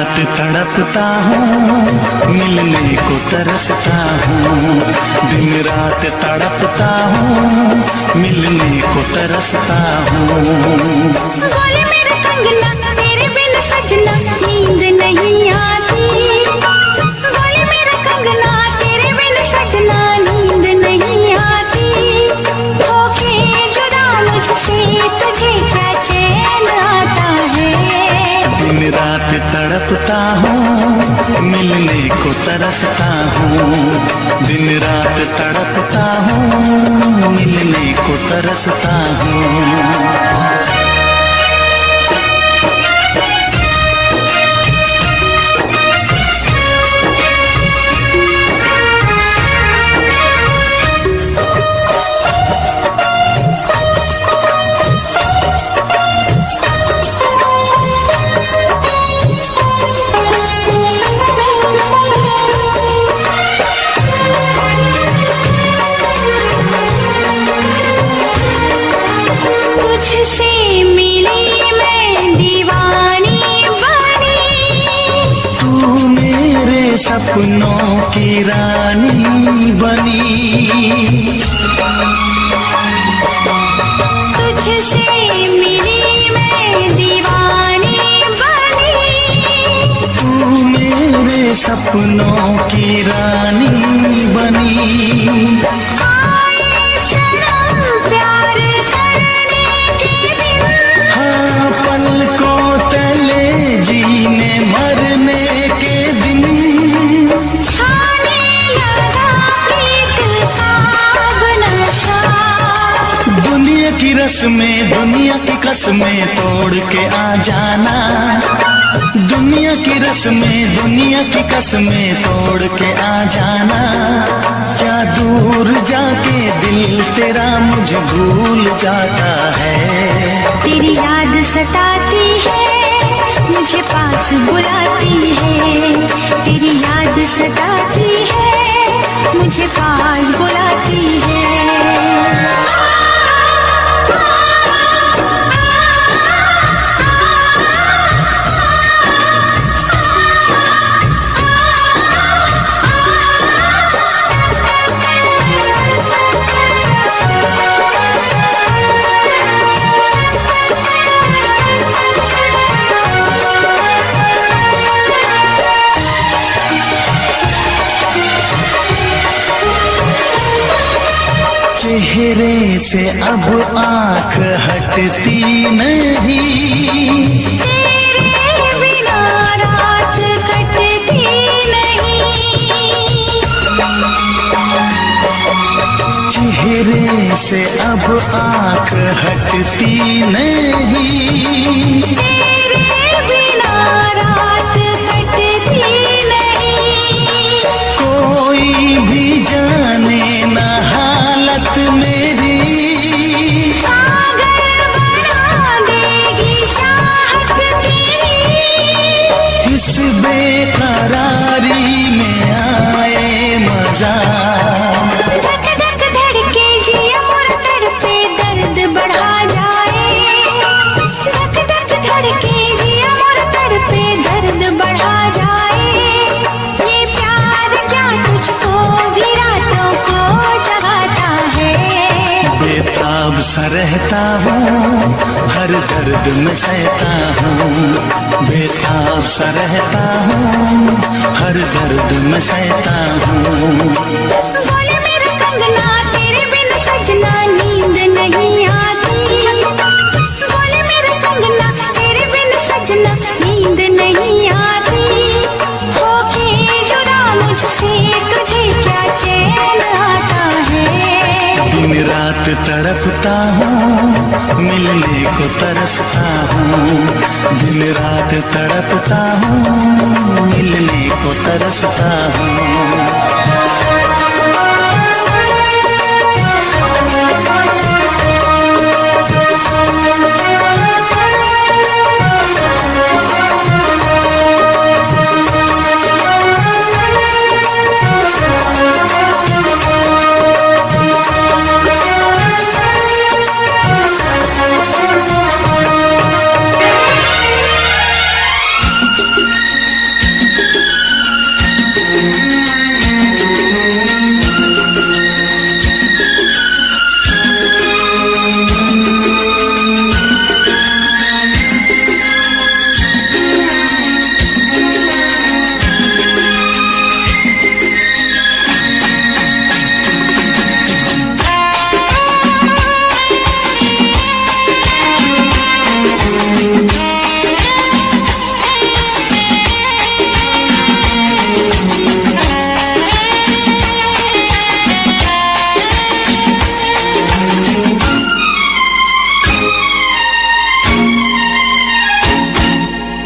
रात तड़पता हूँ, मिलने को तरसता हूँ। दिन रात तड़पता हूँ, मिलने को तरसता हूँ। बोले मेरा कंगना तेरे बिन सजना नींद नहीं आती। बोले मेरा कंगना तेरे बिन सजना नींद नहीं आती। होके जुदा मुझसे तुझे क्या चैन आता है। दिन रात तड़पता हूँ, मिलने को तरसता हूँ। दिन रात तड़पता हूँ, मिलने को तरसता हूँ। तुझसे मिली मैं दीवानी बनी। तू मेरे सपनों की रानी बनी। तुझसे मिली मैं दीवानी बनी। तू मेरे सपनों की रानी बनी। जीने मरने के दिन छाने लगा प्रीत का नशा। दुनिया की रस्में, दुनिया की कसमें तोड़ के आ जाना। दुनिया की रस्में, दुनिया की कसमें तोड़ के आ जाना। क्या दूर जाके दिल तेरा मुझे भूल जाता है। तेरी याद सताती है, मुझे पास बुलाती है। तेरी याद सताती है, मुझे पास बुलाती है। चेहरे से अब आँख हटती नहीं। तेरे बिना रात कटती नहीं। चेहरे से अब आँख हटती नहीं। तेरे बिना रात कटती नहीं। कोई भी जाने ना हालत मेरी। पागल बना देगी चाहत तेरी। इस बेकरारी में आए मजा। धक धक धड़के जिया मोर तड़पे दर्द बढ़ा जाए। धक धक धड़के जिया मोर तड़पे दर्द बढ़ा जाए। ये प्यार क्या तुझको भी रातों को जगाता है। बेताब सा रहता हूँ, हर दर्द में सहता हूँ। बेताब सा रहता हूँ, हर दर्द में सहता हूँ। बोले मेरा कंगना तेरे बिन सजना नींद नहीं आती। बोले मेरा कंगना तेरे बिन सजना नींद नहीं आती। होके जुदा मुझसे तुझे क्या चैन आता है। दिन रात तड़पता हूँ, मिलने को तरसता हूँ। दिन रात तड़पता हूँ, मिलने को तरसता हूँ।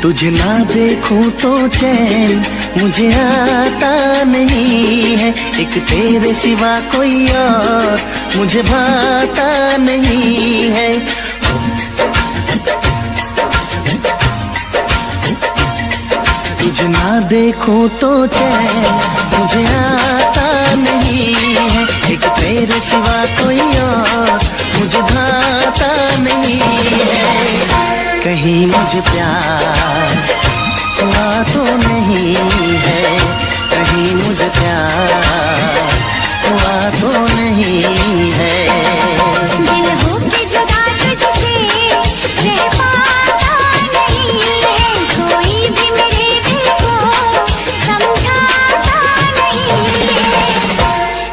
तुझे ना देखूं तो चैन मुझे आता नहीं है, एक तेरे सिवा कोई और मुझे भाता नहीं है। तुझे ना देखूं तो चैन मुझे आता नहीं है, एक तेरे सिवा कोई और मुझे भाता नहीं है। कहीं मुझे प्यार हुआ तो नहीं है, कहीं मुझे प्यार हुआ तो नहीं है। दिल हो के जुदा तुझसे रह पाता नहीं है, कोई भी मेरे दिल को समझाता नहीं है।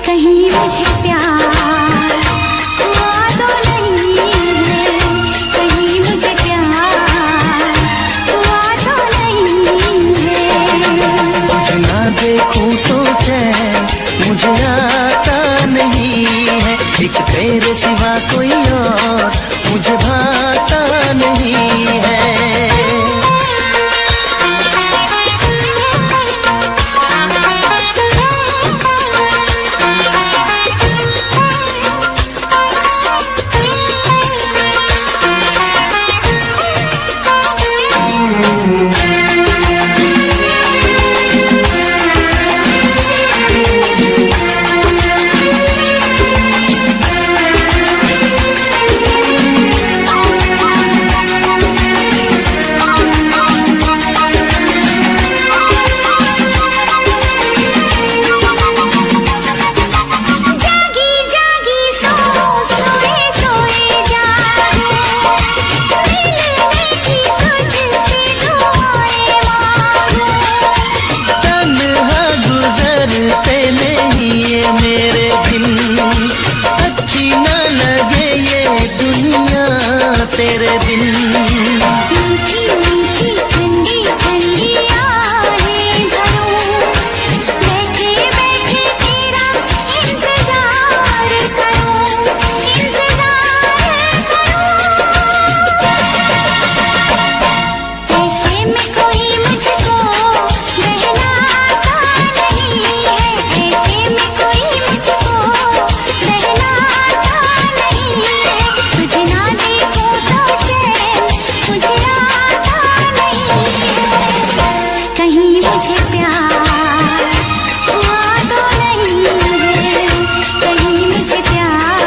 कहीं मुझे प्यार हुआ तो नहीं है, कहीं मुझे प्यार हुआ तो नहीं है। तुझे ना देखूं तो चैन मुझे आता नहीं है, एक तेरे सिवा कोई और मुझे भाता नहीं है। मेरे दिल अच्छी न लगे ये दुनिया तेरे दिल। मीठी मीठी ठंडी ठंडी आहें भरूं, बैठे बैठे तेरा इंतजार करूं, इंतजार करूं। ऐसे में कोई मुझको बहलाता नहीं है, ऐसे में कोई मुझको बहलाता नहीं है। तुझे ना देखूं तो चैन मुझे आता नहीं है, कहीं मुझे प्यार हुआ तो नहीं है, कहीं मुझे प्यार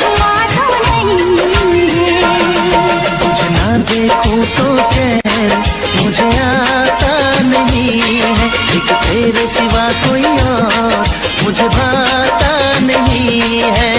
हुआ तो नहीं है। तुझे ना देखूं तो चैन मुझे आता नहीं है, एक तेरे सिवा कोई और मुझे भाता नहीं है।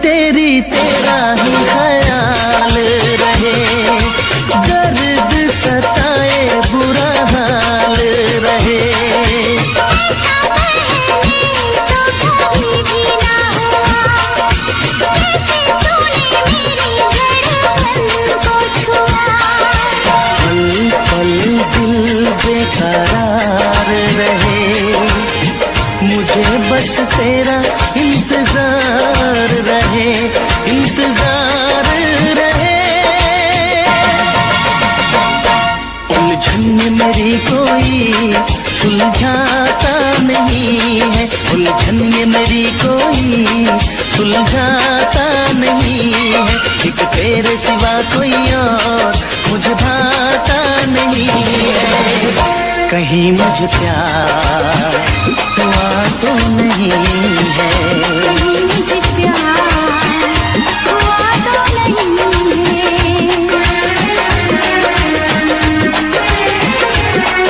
तेरी तेरा ही ख्याल रहे, दर्द सताए बुरा हाल रहे। ऐसा पहले तो कभी भी ना हुआ, जैसे तूने मेरी धड़कन को छुआ। पल पल दिल बेकरार रहे, मुझे बस तेरा इंतजार रहे, इंतजार रहे। उलझन मेरी कोई सुलझाता नहीं है, उलझन मेरी कोई सुलझाता नहीं है, एक तेरे सिवा कोई और मुझे भाता नहीं है। कहीं मुझे प्यार हुआ तो नहीं है, कहीं मुझे प्यार हुआ तो नहीं है।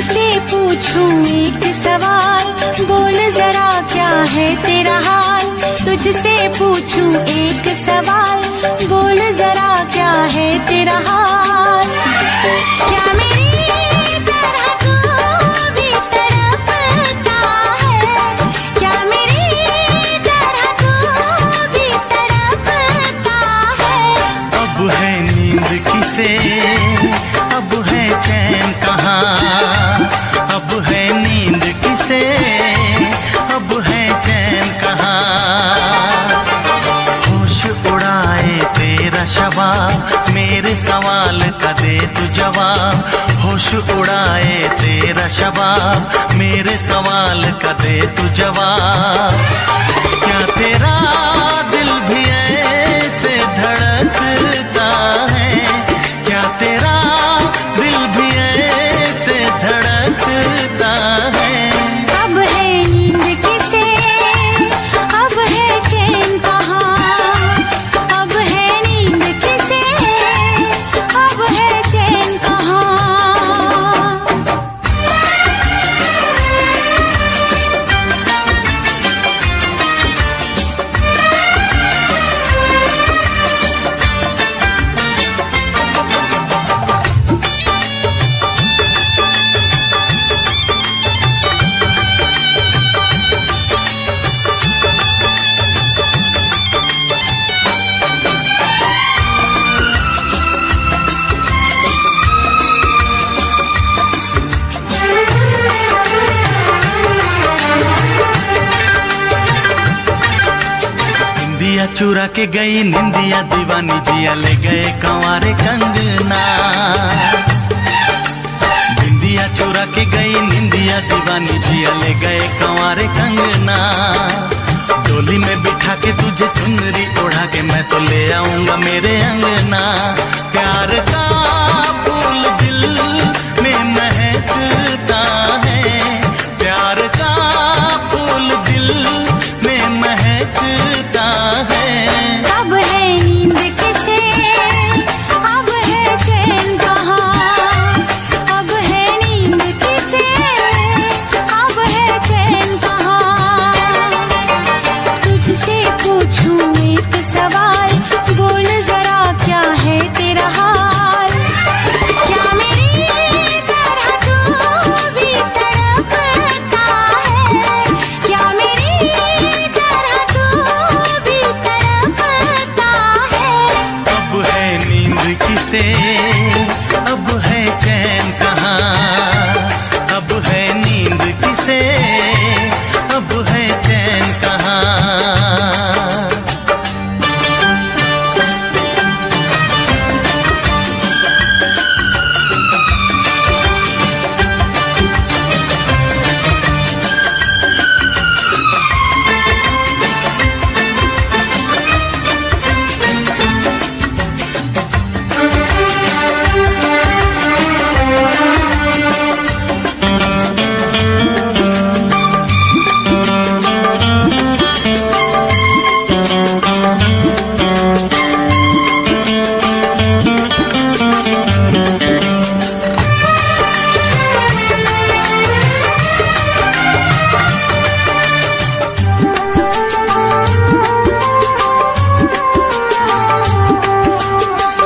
तुझसे पूछूं एक सवाल, बोल जरा क्या है तेरा हाल। तुझसे पूछूं एक सवाल, बोल जरा क्या है तेरा हाल। क्या मेरी तरह तू भी तड़पता है, क्या मेरी तरह तू भी तड़पता है। अब है नींद किसे, अब है चैन कहाँ। अब है नींद किसे, अब है चैन कहाँ। होश उड़ाए तेरा शबाब, मेरे सवाल का दे तू जवाब। होश उड़ाए तेरा शबाब, मेरे सवाल का दे तू जवाब। क्या तेरा दिल भी ऐसे धड़कता है, क्या तेरा दिल भी ऐसे धड़कता है। अब है नींद किसे, अब है चैन कहाँ। अब है नींद किसे, अब है चैन कहाँ। निंदिया चुरा के गई निंदिया दीवानी, जिया ले गए कंवारे कंगना। निंदिया चुरा के गई निंदिया दीवानी, जिया ले गए कंवारे कंगना। डोली में बिठा के तुझे चुनरी ओढ़ा के मैं तो ले आऊंगा मेरे अंगना। प्यार का फूल दिल में महकता है, प्यार का फूल दिल में महकता है। अब है नींद किसे, अब है चैन कहाँ। अब है नींद किसे, अब है चैन कहाँ। तुझसे पूछूं एक सवाल, बोल जरा क्या है तेरा हाल। क्या मेरी तरह तू भी तड़पता है, क्या मेरी तरह तू भी तड़पता है। अब है नींद किसे, अब है चैन कहाँ। अब है नींद किसे, अब है चैन कहाँ।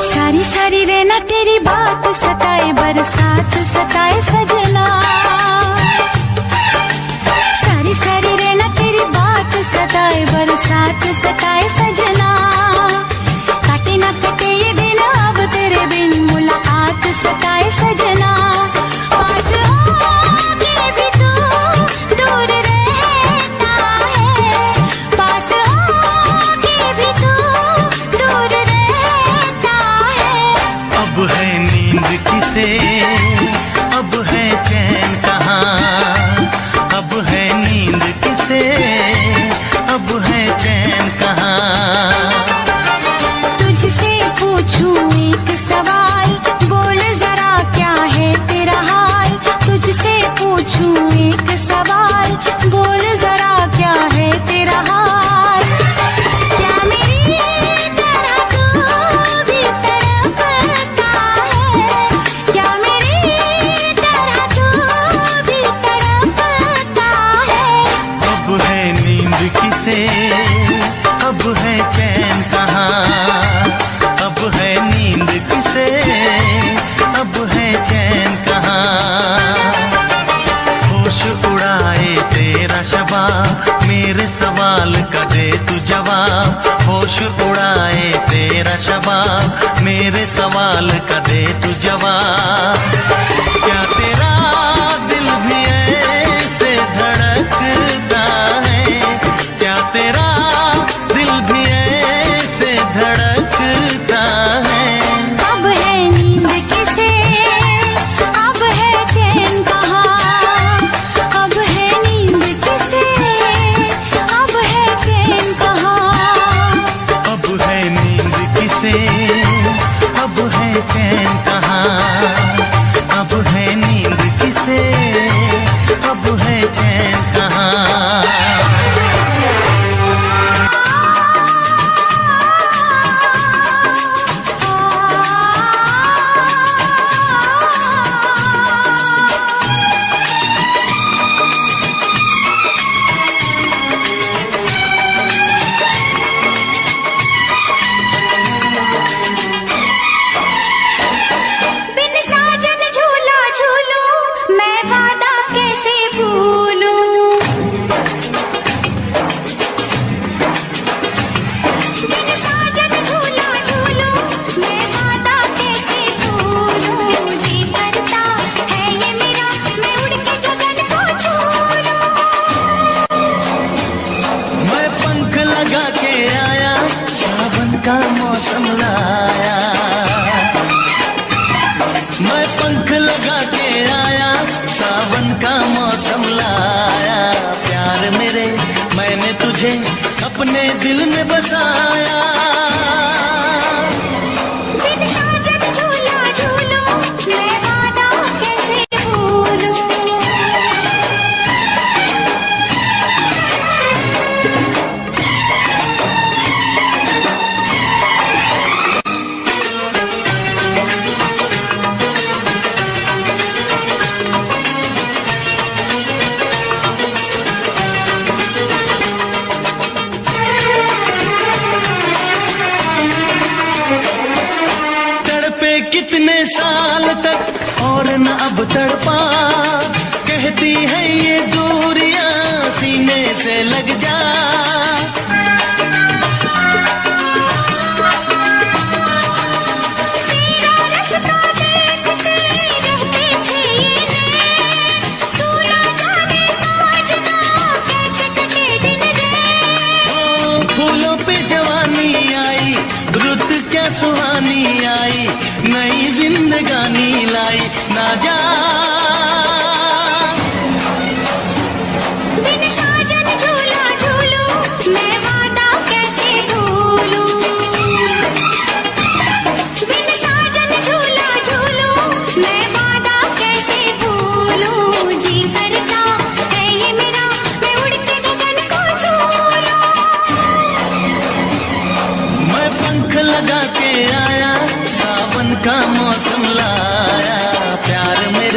सारी सारी रहना तेरी बात सताए, बरसात सताए सजना। सारी सारी रहना तेरी बात सताए, बरसात सताए सजना। काटे ना कटे ये दिन अब तेरे बिन, मुलाकात सताए सजना। पास होके भी तू दूर रहता है, पास होके भी तू दूर रहता है। अब है नींद किसे, अब किसे, अब है चैन कहाँ, अब है नींद किसे, अब है चैन कहाँ। होश उड़ाए तेरा शबाब, मेरे सवाल का दे तू जवाब। होश उड़ाए तेरा शबाब, मेरे सवाल का दे तू जवाब। क्या तेरा दिल भी ऐसे धड़कता है, क्या तेरा दिल भी ऐसे धड़कता है। अब है नींद किसे, अब है चैन कहाँ, अब है नींद किसे, अब है चैन कहाँ। अब है नींद किसे, अब है चैन कहाँ, अब है नींद किसे, अब है चैन कहाँ। बिन साजन झूला झूलूं, मैं वादा कैसे भूलूं। बिन साजन झूला झूलूं, मैं वादा कैसे भूलूं। जी करता है ये मेरा, मैं उड़ के गगन को छू लूं। मैं पंख लगा के आया, सावन का मौसम लाया। मैं पंख लगा के आया, सावन का मौसम लाया। प्यार मेरे, मैंने तुझे अपने दिल में बसाया। बिन साजन झूला झूलूं, मैं वादा कैसे भूलूं। तड़पे कितने साल तक और न अब तड़पा, कहती है ये दूरियां सीने से लग जा। तेरा रास्ता देखते रहते थे ये नैन, तू ना जाने साजना कैसे कटे दिन रैन। ओ फूलों पे जवानी आई, रुत क्या सुहानी आई, नई जिंदगानी लाई ना जा। बिन साजन झूला झूलूं, मैं वादा कैसे भूलूं। बिन साजन झूला झूलूं, मैं वादा कैसे भूलूं। जी करता है ये मेरा, मैं उड़ के गगन को छू लूं। मैं पंख लगा के आया, सावन का मौसम लाया। प्यार मेरे,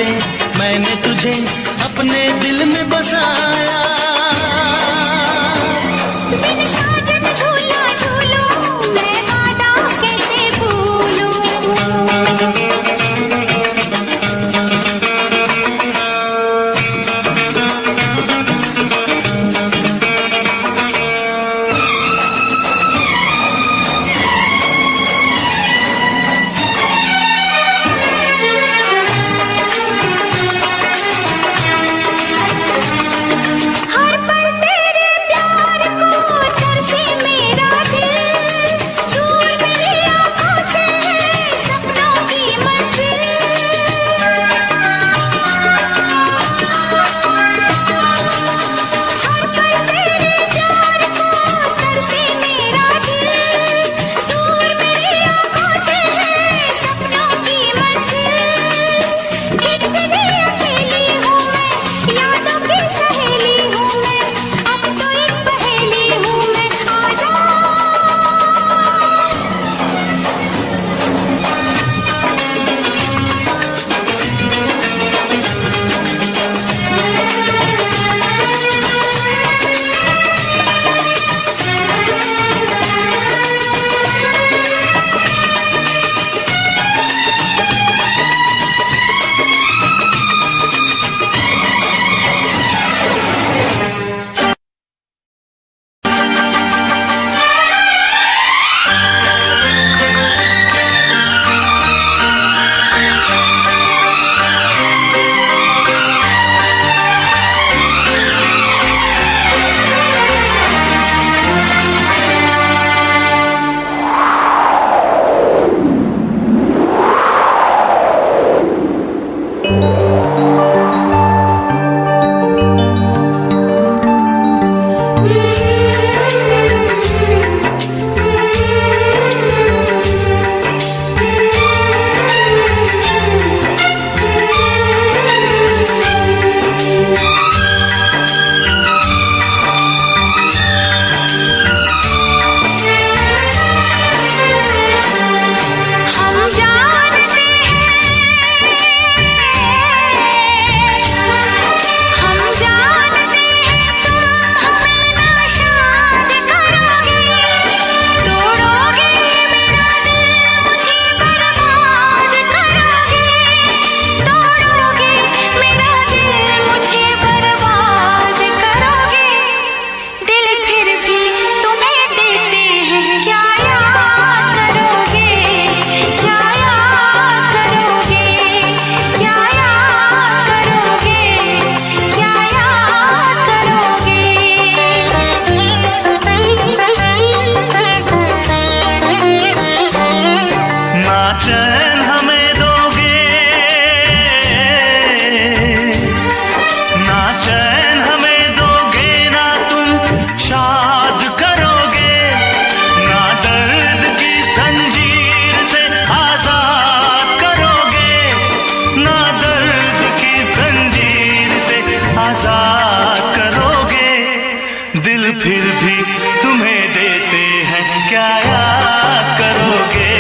फिर भी तुम्हें देते हैं, क्या याद करोगे,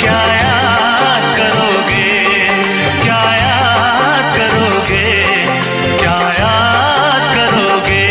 क्या याद करोगे, क्या याद करोगे, क्या याद करोगे।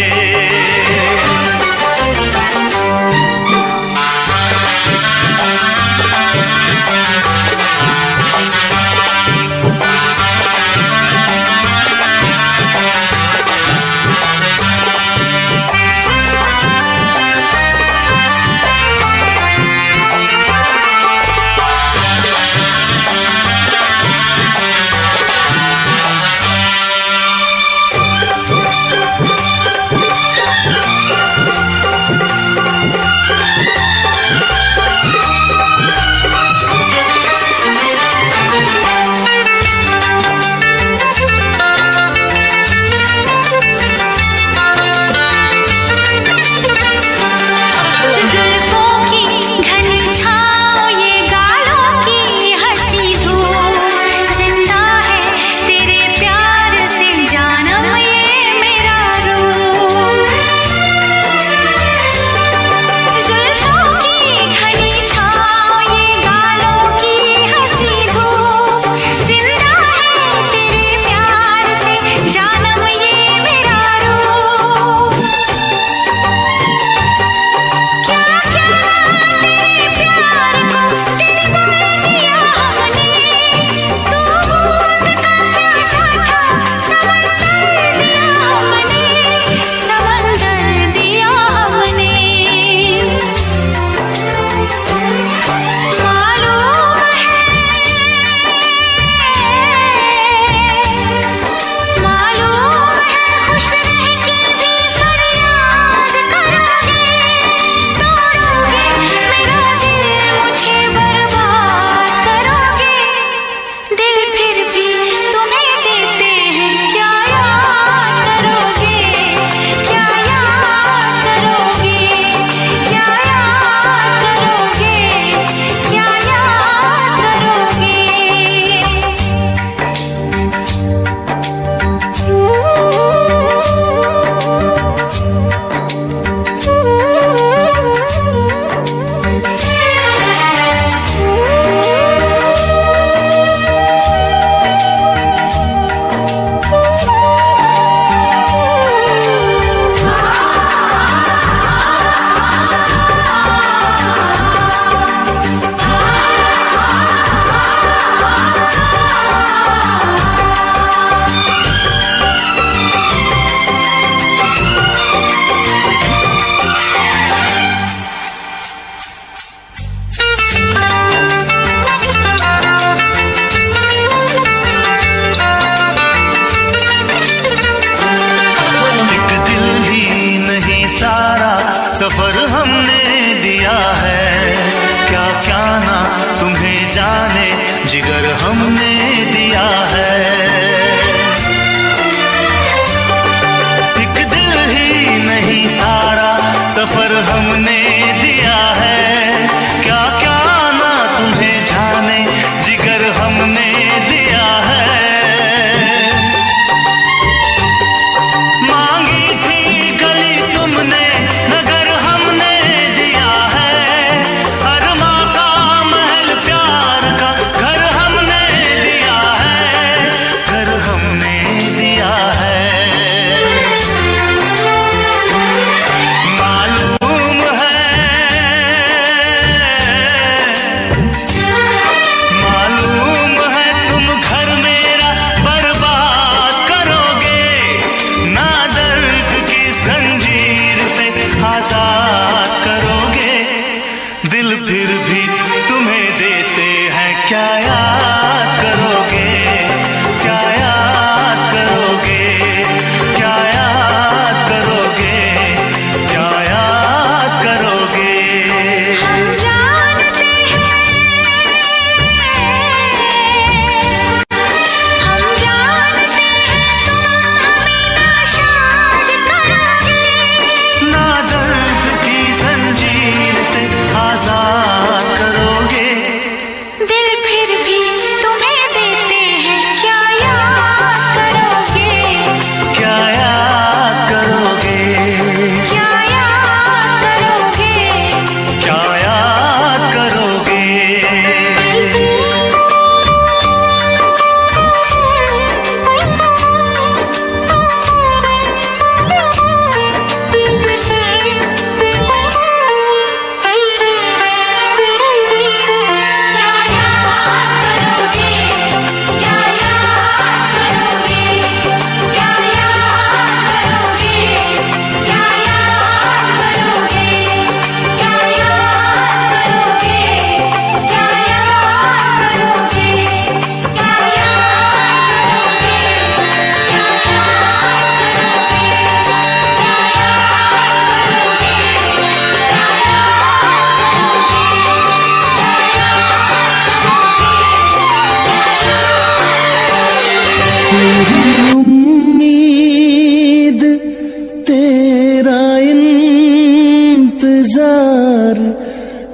तेरा इंतजार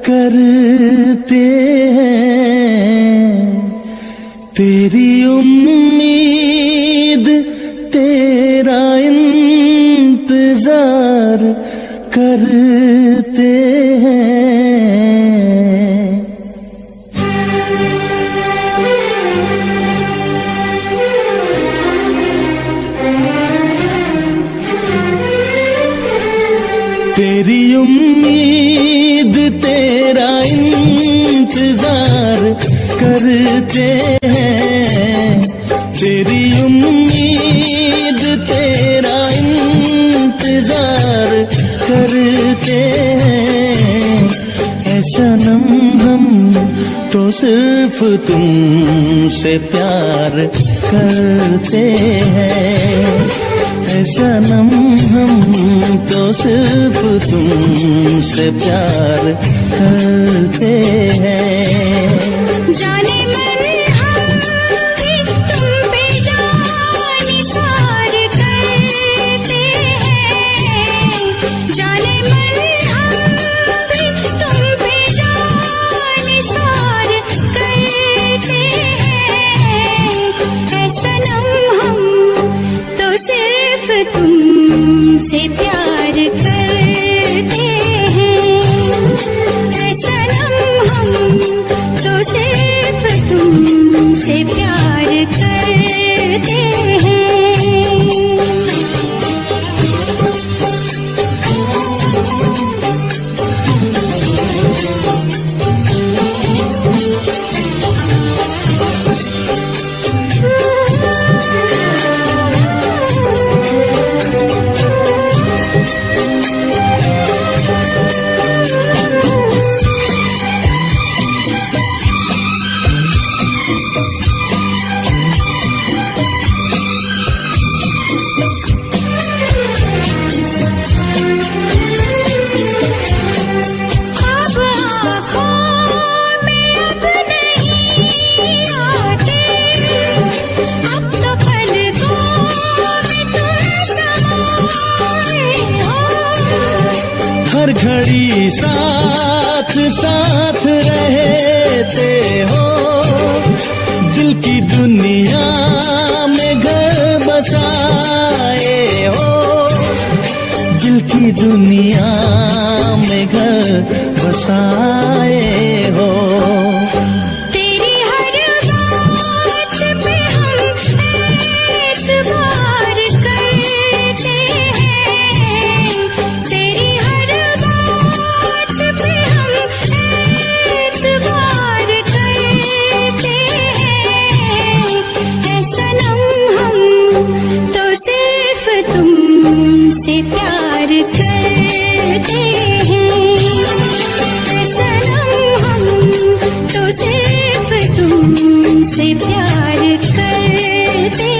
करते हैं, तेरी उम्मीद तेरा इंतजार करते हैं। तेरी उम्मीद तेरा इंतजार करते हैं, तेरी उम्मीद तेरा इंतजार करते हैं। ऐ सनम हम तो सिर्फ तुमसे प्यार करते हैं, ऐ सनम हम तो सिर्फ तुमसे प्यार करते हैं। जाने मन हम भी तुम पे जान निसार करते हैं, जाने मन हम भी तुम पे जान निसार करते हैं। ऐ सनम हम तो सिर्फ तुमसे प्यार करते हैं, ऐ सनम हम तो सिर्फ तुमसे प्यार करते हैं। हर घड़ी साथ साथ रहते हो, दिल की दुनिया में घर बसाए हो, दिल की दुनिया में घर बसाए हो। तेरी हर बात पे हम एतबार करते हैं, तेरी हर बात पे हम एतबार करते हैं। ऐ सनम हम तो सिर्फ तुमसे प्यार करते हैं, ऐ सनम हम तो सिर्फ तुमसे प्यार करते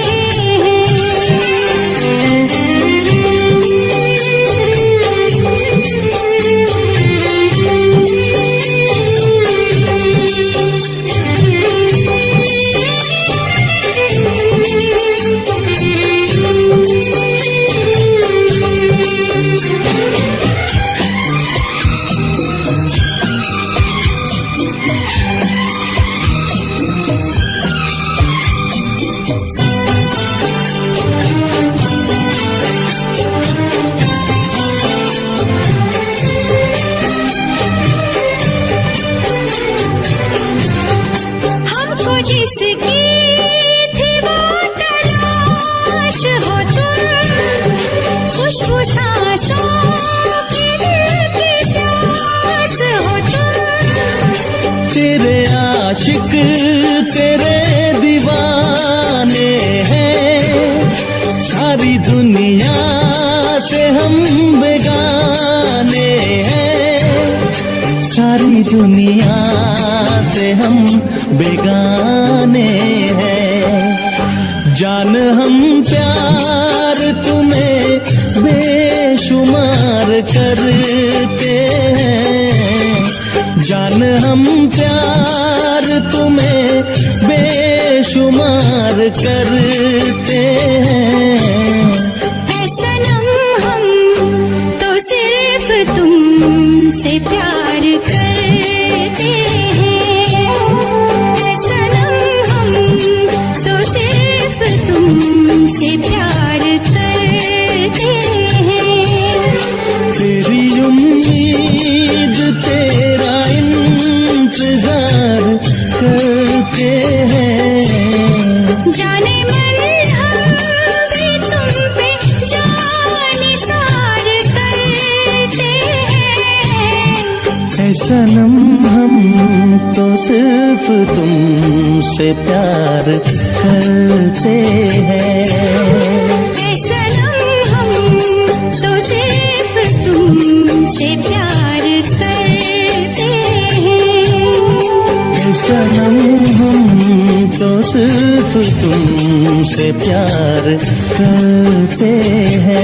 हमको जिसकी थी वो तलाश हो तुम, खुशबू सांसों की दिल की प्यास हो तुम। तेरे आशिक तेरे दीवाने हैं, सारी दुनिया से हम बेगाने हैं, सारी दुनिया से हम बेगाने हैं। जान हम प्यार तुम्हें बेशुमार करते हैं, जान हम प्यार तुम्हें बेशुमार करते हैं। ऐ सनम हम से प्यार करते हैं। सनम हम तो सिर्फ तुमसे प्यार करते हैं। तेरी उम्मीद तेरा इंतजार करते हैं। जाने मन हम भी तुम पे जाने सार करते हैं। ऐ सनम हम तो सिर्फ तुमसे प्यार करते हैं। ऐ सनम हम तो सिर्फ तुमसे प्यार करते हैं। सनम हम तो सिर्फ तुमसे प्यार करते हैं।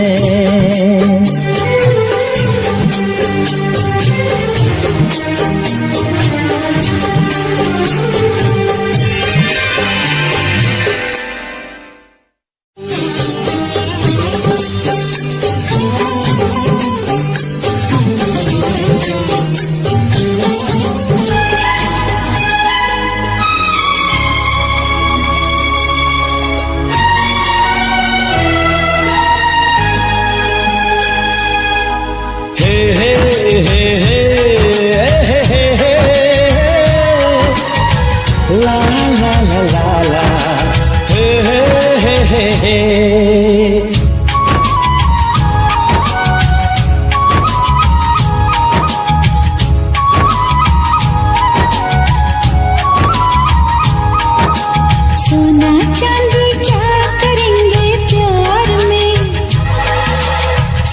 सोना चांदी क्या करेंगे प्यार में।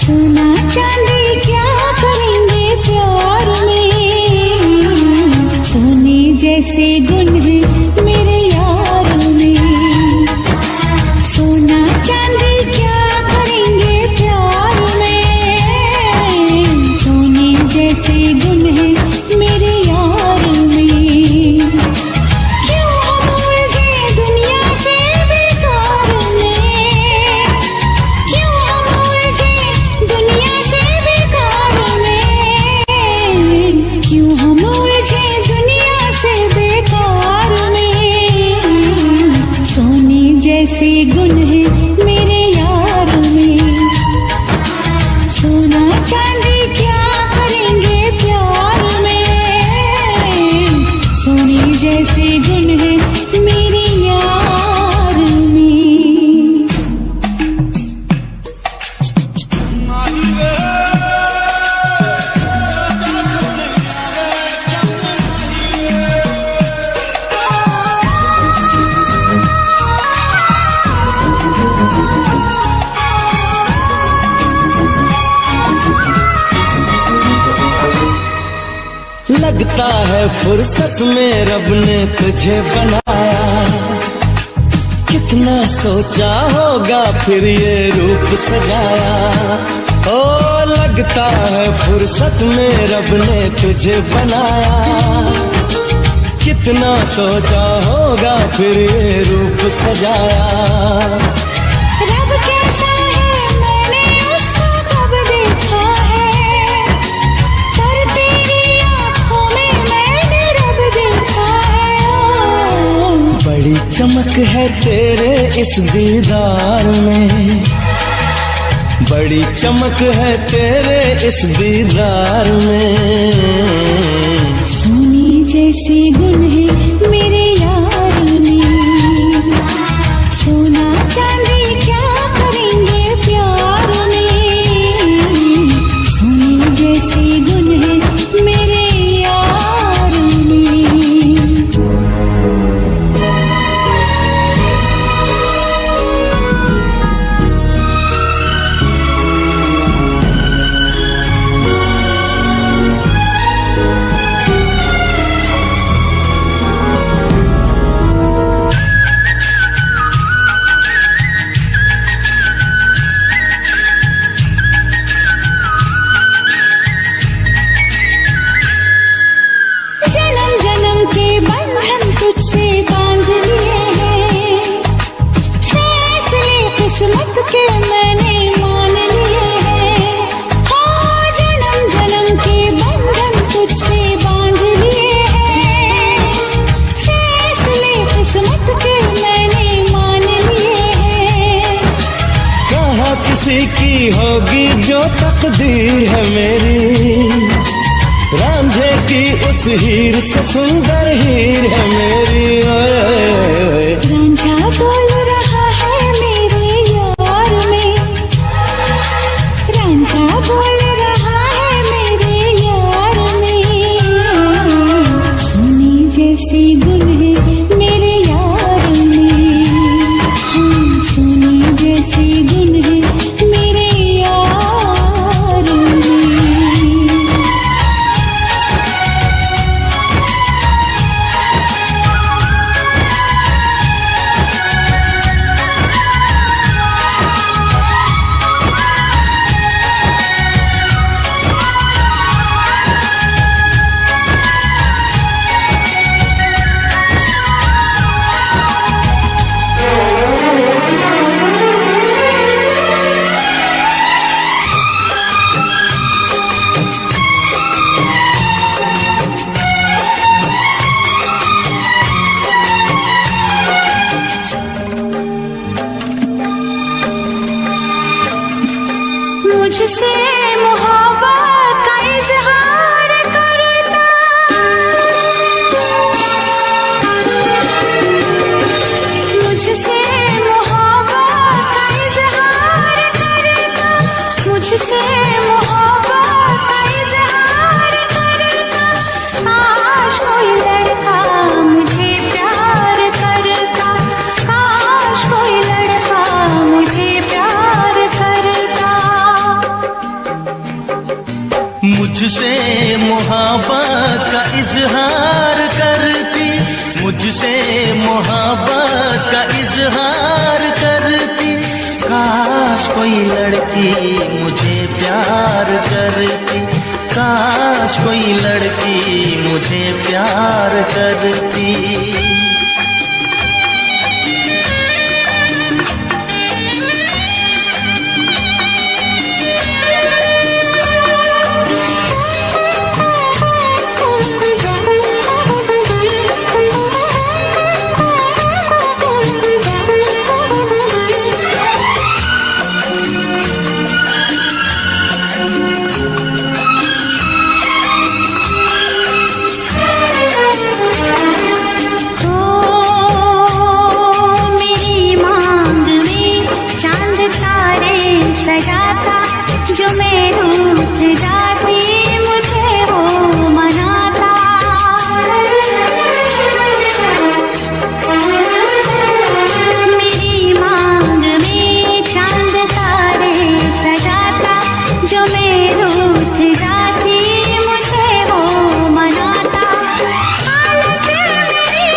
सोना चांदी क्या करेंगे प्यार में। सोने जैसे गुण है मेरे यार में। सोना चांदी क्या करेंगे प्यार में। सोने जैसे गुण है मेरे यार में। क्यों हम उलझे दुनिया से बेकार में। क्यों हम उलझे दुनिया से बेकार में। क्यों हम उलझे दुनिया से बेकार में। सोने जैसे गुण है मेरे यार में। सोना चांदी क्या करेंगे प्यार में। सोने जैसे गुण है मेरे यार में। लगता है फुर्सत में रब ने तुझे बनाया। कितना सोचा होगा फिर ये रूप सजाया। ओ लगता है फुर्सत में रब ने तुझे बनाया। कितना सोचा होगा फिर ये रूप सजाया। रब कैसा है मैंने उसको कब देखा है। पर तेरी आँखों में मैंने रब देखा है। बड़ी चमक है तेरे इस दीदार में। बड़ी चमक है तेरे इस दीदार में। सोने जैसे गुण है मेरे यार में। सोना चांदी क्या करेंगे प्यार में। सोने जैसे गुण है मेरे यार में। तकदीर है मेरी, रांझे की उस हीर से सुंदर हीर है मेरी। रांझा बोल रहा है मेरे यार में, रांझा बोल रहा है मेरे यार में। सोने जैसी गुल है मेरे यार में, हाँ सोने जैसी गुल है मेरे यार में। मुझसे मोहब्बत का इजहार करता, मुझसे मोहब्बत का इजहार करता, मुझसे मोहब्बत का इजहार करता। काश कोई लड़का मुझे प्यार करता, काश कोई लड़का मुझे प्यार करता। मुझसे मोहब्बत का इजहार करती, मुझसे मोहब्बत का इजहार करती। काश कोई लड़की मुझे प्यार करती, काश कोई लड़की मुझे प्यार करती। सजाता, जो मैं रूठ जाती मुझे वो मनाता। मेरी मांग में चांद तारे सजाता, जो मैं रूठ जाती मुझे वो मनाता। हालत मेरी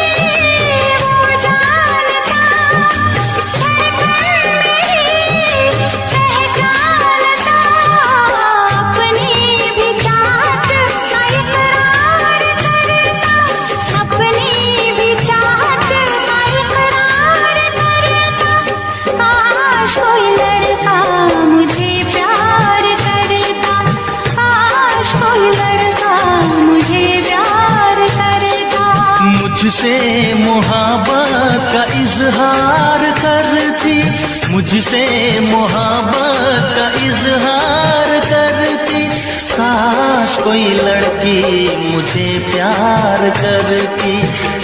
वो जानता, अपनी भी चाहत का इकरार करता, अपनी भी चाहत का इकरार करता। काश कोई लड़का मुझे प्यार करता, काश कोई लड़का मुझे प्यार करता। मुझसे मोहब्बत का इजहार करती, मुझसे मोहब्बत का इजहार करती। काश कोई लड़की मुझे प्यार करती,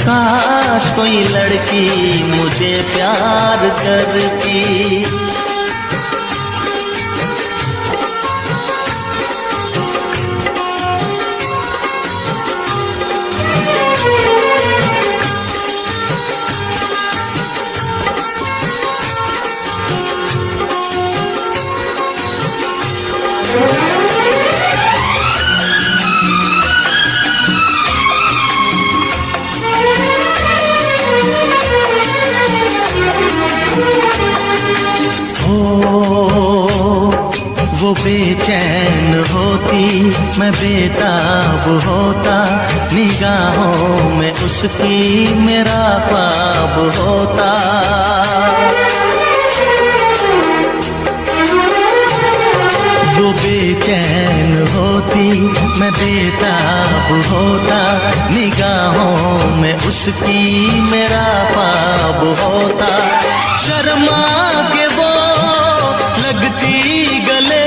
काश कोई लड़की मुझे प्यार करती। वो बेचैन होती, मैं बेताब होता, निगाहों में उसकी मेरा ख्वाब होता। वो बेचैन होती, मैं बेताब होता, निगाहों में उसकी मेरा ख्वाब होता। शर्मा के वो लगती गले,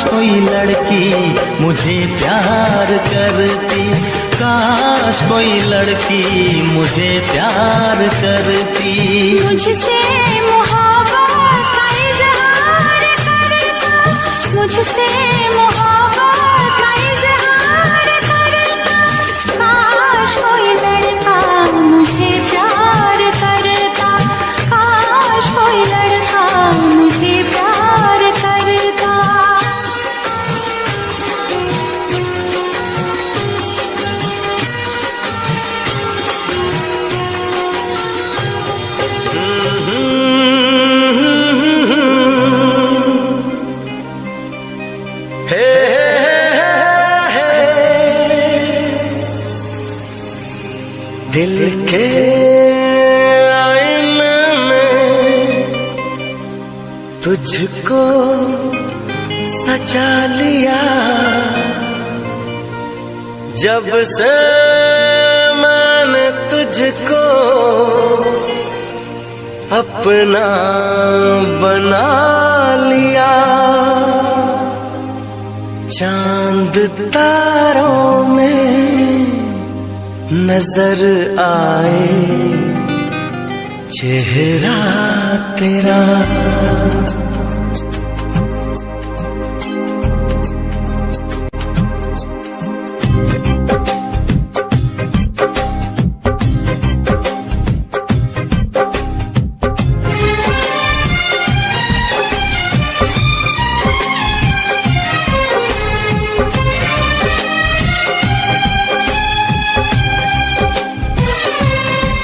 कोई लड़की मुझे प्यार करती, काश कोई लड़की मुझे प्यार करती। मुझसे मोहब्बत का इजहार करता, मुझसे मोहब्बत का इजहार करता, काश कोई लड़का मुझे प्यार करता, काश कोई लड़का मुझे प्यार करता। दिल के आईने में तुझको सजा लिया, जब से मैंने तुझको अपना बना लिया। चांद तारों में नजर आए चेहरा तेरा,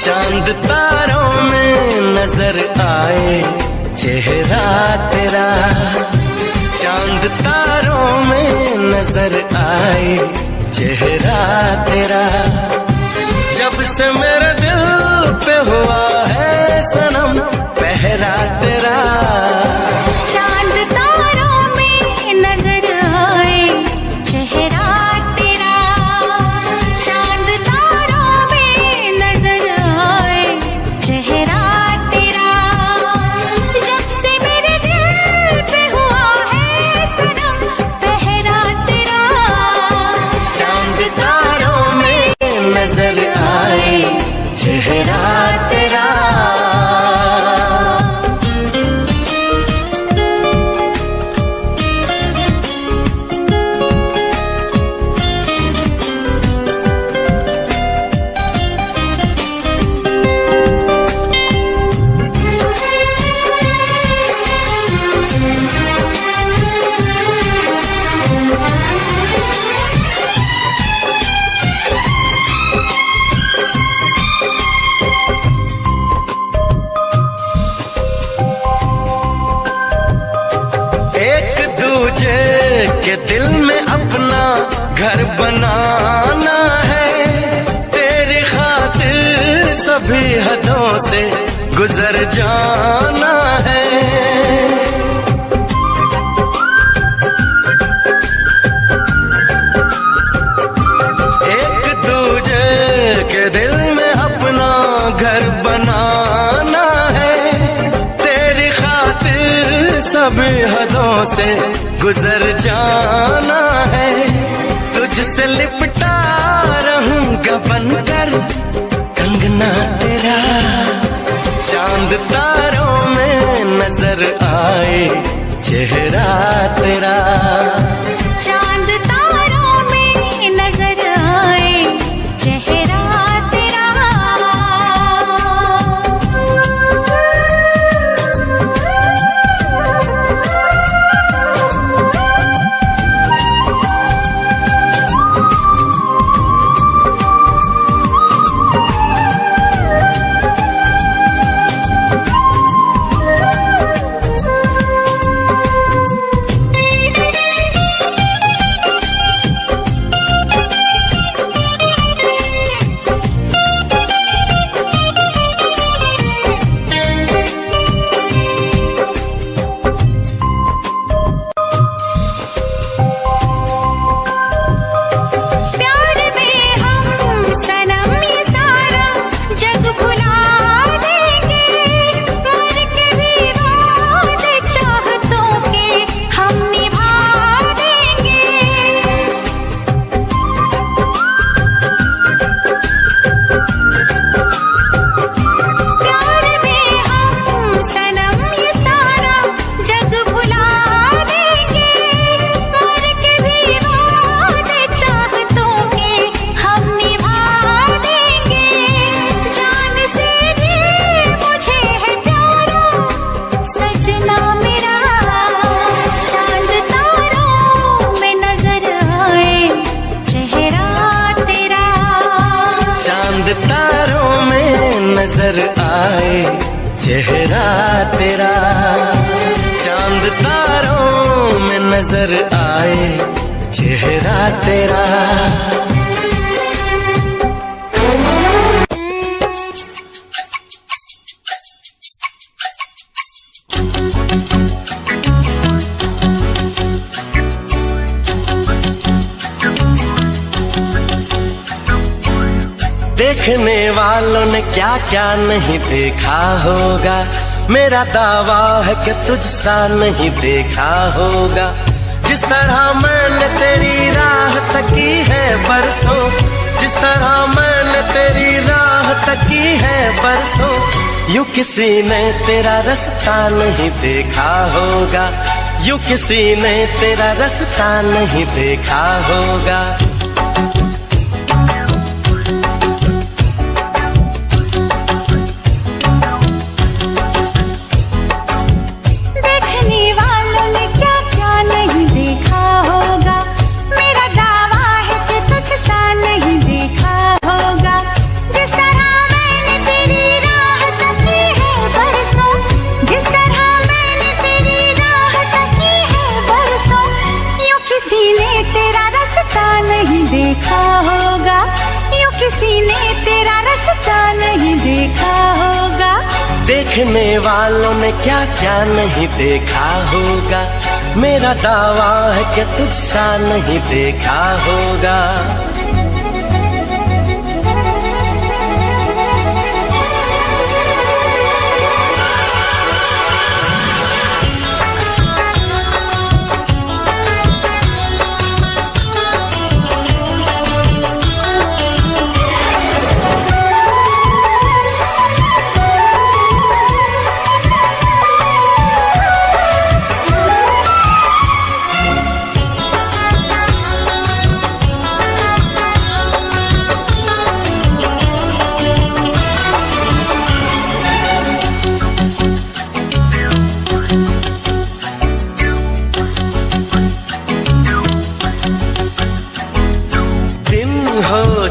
चांद तारों में नजर आए चेहरा तेरा, चांद तारों में नजर आए चेहरा तेरा। जब से मेरे दिल पे हुआ है सनम पहरा तेरा, चांद तारों में नजर आए चेहरा तेरा, चांद तारों में नजर आए चेहरा तेरा। जब से मेरे दिल पे हुआ है सनम पहरा तेरा, चांद तारों में नजर आए चेहरा तेरा। एक दूजे के दिल में अपना घर बनाना है, तेरी खातिर सभी हदों से गुजर जाना है। एक दूजे के दिल में अपना घर बनाना है, तेरी खातिर सभी हदों से गुजर जाना है। तुझसे लिपटा रहूंगा बनकर कंगना तेरा, चांद तारों में नजर आए चेहरा तेरा, चांद तारों में नजर आए चेहरा तेरा। नजर आए चेहरा तेरा, चांद तारों में नजर आए चेहरा तेरा। देखने वालों ने क्या क्या नहीं देखा होगा, मेरा दावा है कि तुझसा नहीं देखा होगा। जिस तरह मैंने तेरी राह तकी है बरसों, जिस तरह मैंने तेरी राह तकी है बरसों, यूं किसी ने तेरा रास्ता नहीं देखा होगा, यूं किसी ने तेरा रास्ता नहीं देखा होगा। देखा होगा, यूं किसी ने तेरा रास्ता नहीं देखा होगा। देखने वालों ने क्या क्या नहीं देखा होगा, मेरा दावा है कि तुझसा नहीं देखा होगा।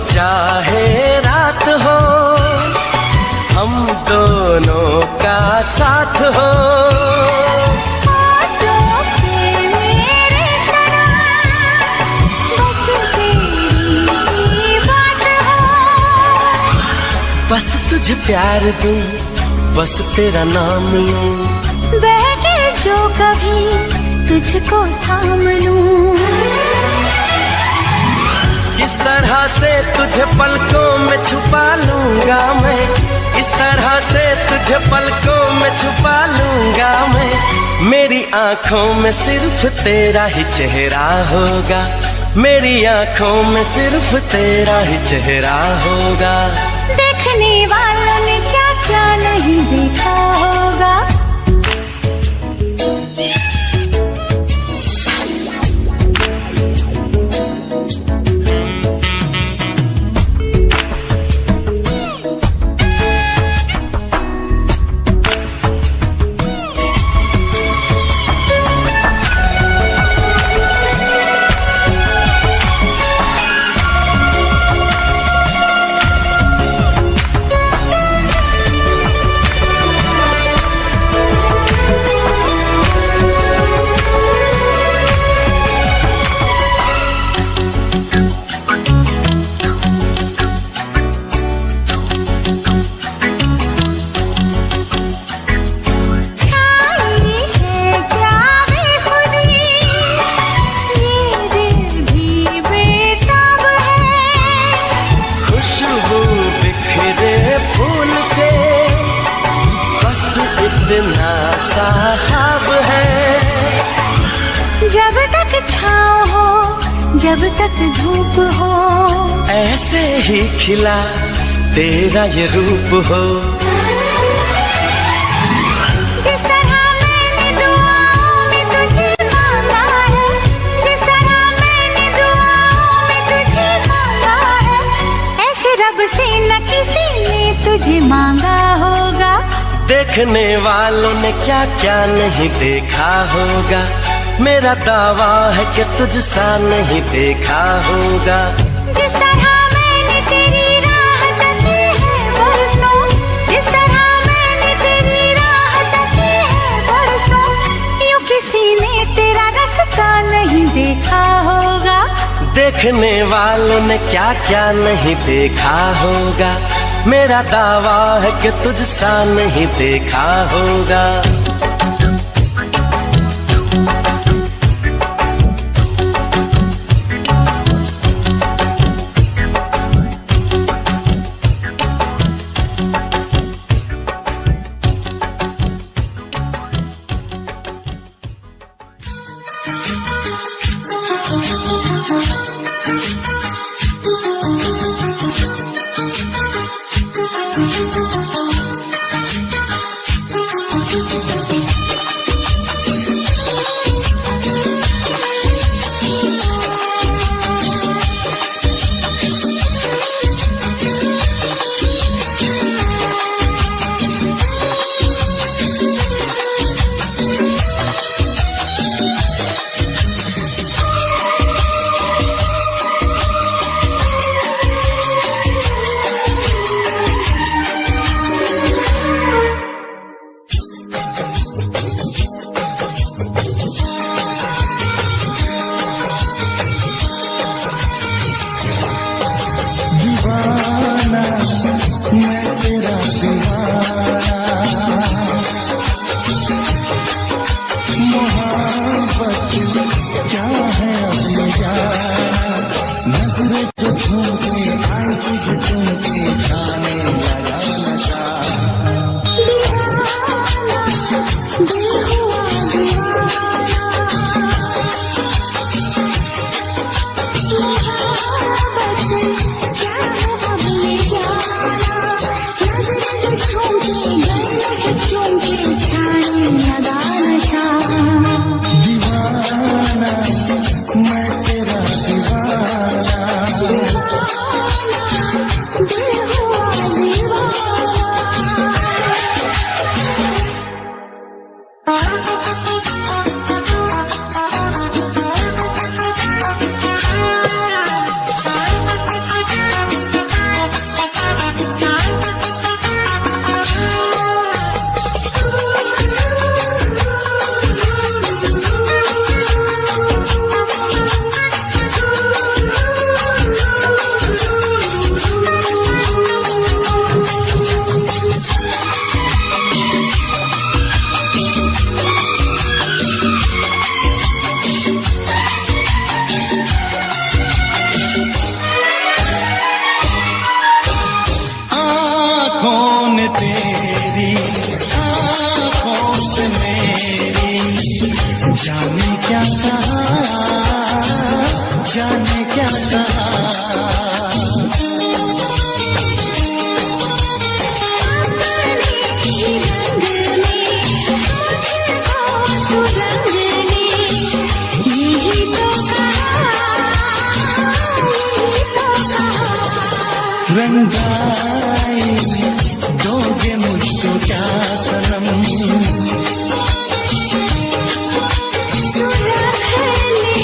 चाहे रात हो, हम दोनों का साथ हो। बस तुझे प्यार दूं, बस तेरा नाम लूं, बहके जो कभी तुझको थाम लूं। इस तरह से तुझे पलकों में छुपा लूंगा मैं, इस तरह से तुझे पलकों में छुपा लूंगा मैं। मेरी आंखों में सिर्फ तेरा ही चेहरा होगा, मेरी आंखों में सिर्फ तेरा ही चेहरा होगा। देखने वालों ने क्या क्या नहीं देखा होगा। साहब है जब तक छाँव हो, जब तक धूप हो, ऐसे ही खिला तेरा ये रूप हो। जिस तरह मैंने दुआओं में तुझे मांगा है, जिस तरह मैंने दुआओं में तुझे मांगा है, ऐसे रब से न किसी ने तुझे मांगा होगा। देखने वालों ने क्या क्या नहीं देखा होगा, मेरा दावा है कि तुझसा नहीं देखा होगा। जिस तरह मैंने तेरी राह तकी है बरसों, जिस देखा होगा, देखने वालों ने क्या क्या नहीं देखा होगा। मेरा दावा है कि तुझसा नहीं देखा होगा। रंगाई दोगे मुझको क्या सनम, तू रख ले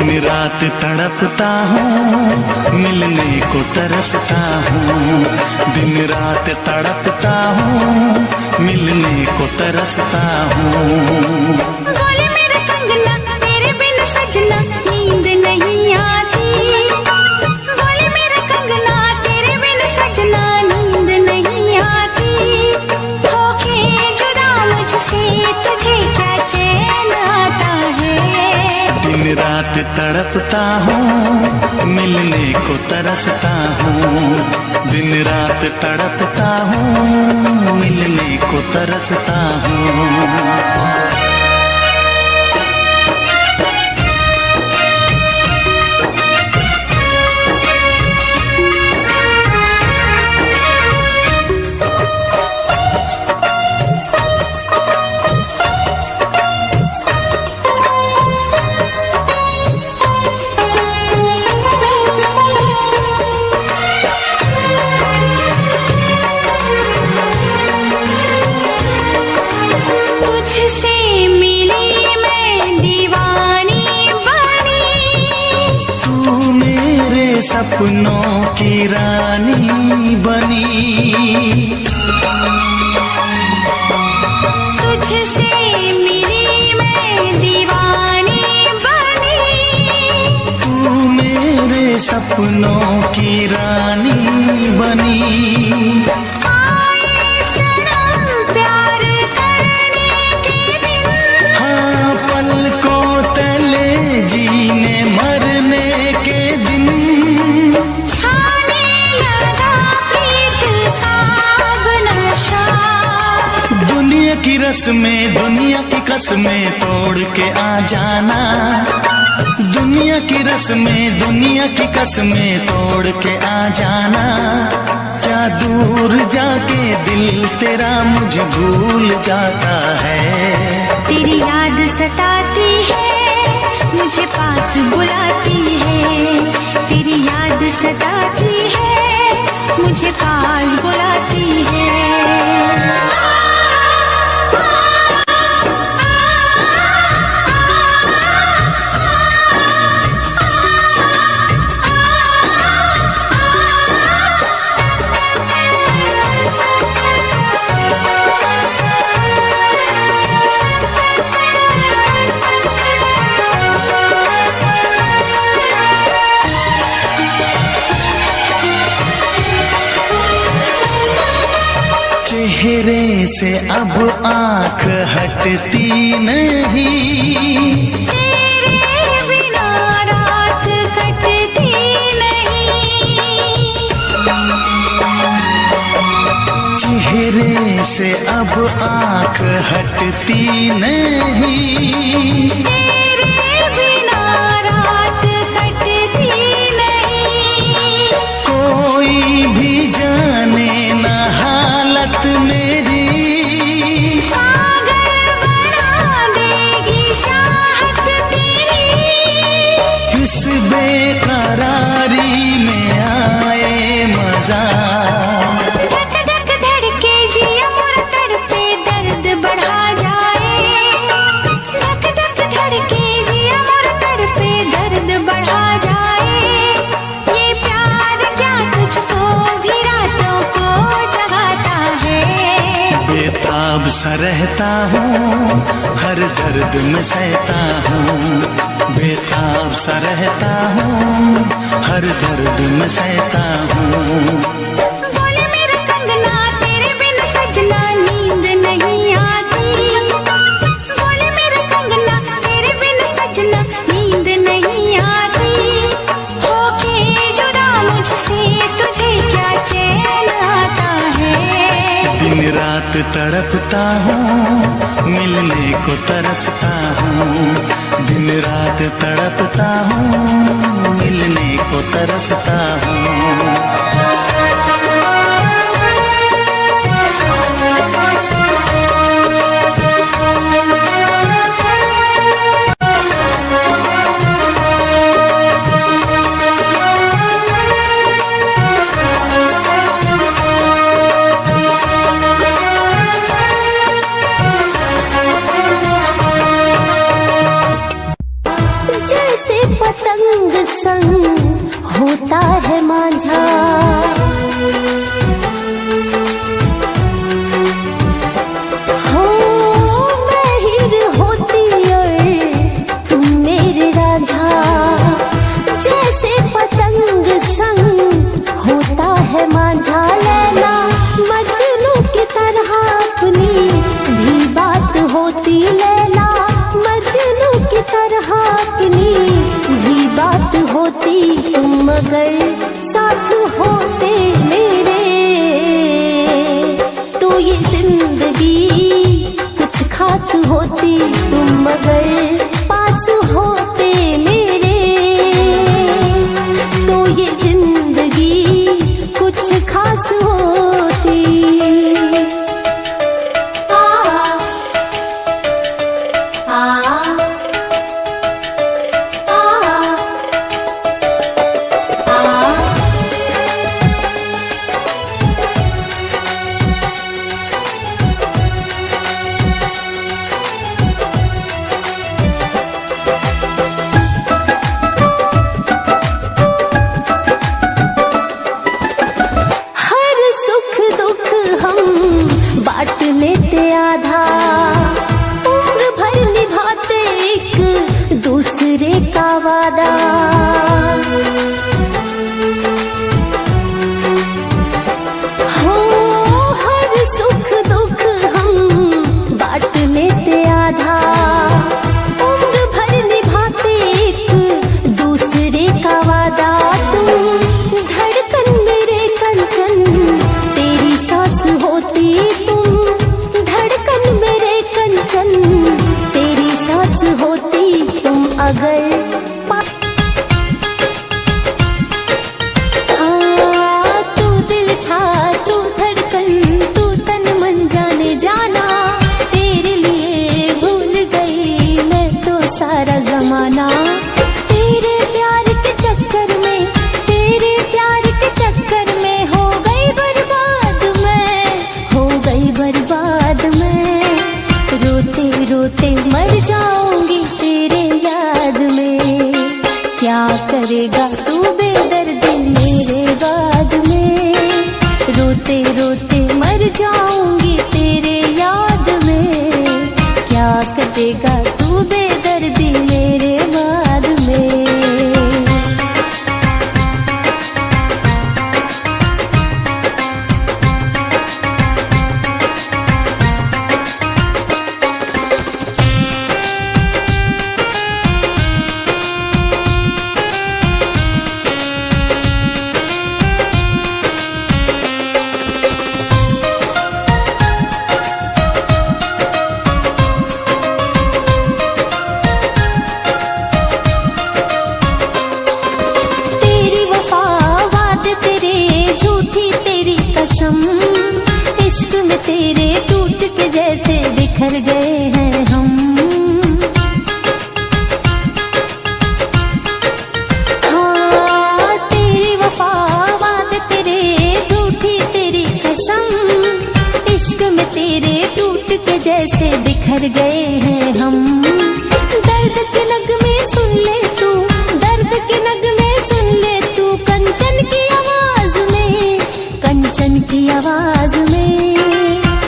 दिन रात तड़पता हूँ, मिलने को तरसता हूँ। दिन रात तड़पता हूँ, मिलने को तरसता हूँ। बोले मेरा कंगना तेरे बिन सजना नींद नहीं आती। बोले मेरा कंगना तेरे बिन सजना नींद नहीं आती। होके जुदा मुझसे तुझे क्या चैन आता है। दिन रात तड़पता हूँ, मिलने को तरसता हूँ। दिन रात तड़पता हूँ, मिलने को तरसता हूँ। तुझसे मिली मैं दीवानी बनी। तू मेरे सपनों की रानी बनी। तुझसे मिली मैं दीवानी बनी। तू मेरे सपनों की रानी बनी। आए सनम प्यार करने के दिन। हाँ पलकों तले जीने मरने के दिन। छाने लगा प्रीत का अब नशा। दुनिया की रस्में, दुनिया की कसमें तोड़ के आ जाना। दुनिया की रस्में, दुनिया की कसमें तोड़ के आ जाना। क्या दूर जाके दिल तेरा मुझे भूल जाता है। तेरी याद सताती है, मुझे पास बुलाती है। तेरी याद सताती है, मुझे पास बुलाती है। चेहरे से अब आँख हटती नहीं। तेरे बिना रात कटती नहीं। चेहरे से अब आँख हटती नहीं। तेरे बिना रात कटती नहीं। कोई भी जाने न हालत मेरी। पागल बना देगी चाहत तेरी। इस बेकरारी में आए मजा। धक धक धड़के जिया मोर तड़पे दर्द बढ़ा जाए। धक धक धड़के जिया मोर तड़पे दर्द बढ़ा जाए। ये प्यार क्या तुझको भी रातों को जगाता है। बेताब सा रहता हूँ, हर दर्द में सहता हूँ। बेताब सा रहता हूँ, हर दर्द में सहता हूँ। बोले मेरा कंगना तेरे बिन सजना नींद नहीं आती। बोले मेरा कंगना तेरे बिन सजना नींद नहीं आती। होके जुदा मुझसे तुझे क्या चैन आता है। दिन रात तड़पता हूँ, मिलने को तरसता हूँ। दिन रात तड़पता हूँ, मिलने को तरसता हूँ। जैसे पता संग होता है मांझा। हो मैं हीर होती और तुम मेरे रांझा, जैसे पतंग संग होता है मांझा। लैला मजनू की तरह अपनी भी बात होती, लैला मजनू की तरह अपनी भी बात होती। तुम अगर साथ होते मेरे तो ये जिंदगी कुछ खास होती। तुम अगर पास होते मेरे तो ये जिंदगी कुछ खास होती। बांट लेते आधा, उम्र भर निभाते एक दूसरे का वादा। हो हर सुख दुख हम बांट लेते आधा, उम्र भर निभाते एक दूसरे का वादा। तुम धड़कन मेरे कंचन तेरी सांस होती, तेरी सांस होती। तुम अगर तू दिल था, तू धड़कन, तू तन मन जाने जाना। तेरे लिए भूल गई मैं तो सारा जमाना। तेरे प्यार के चक्कर में, तेरे प्यार के चक्कर में हो गई बर्बाद मैं, हो गई बर्बाद मैं। रोते रोते मर जाऊंगी तेरे याद में, क्या करेगा तू बेदर्दी मेरे बाद में। रोते रोते मर जाऊंगी तेरे याद में, क्या करेगा तू बेदर्दी मेरे बाद में। इश्क में तेरे टूट के जैसे बिखर गए हैं हम। हाँ तेरी वफा बात तेरे झूठी तेरी कसम, इश्क में तेरे टूट के जैसे बिखर गए हैं हम। दर्द के नगमे सुन ले तू, दर्द के नगमे सुन ले तू, कंचन की आवाज में, कंचन की आवाज में।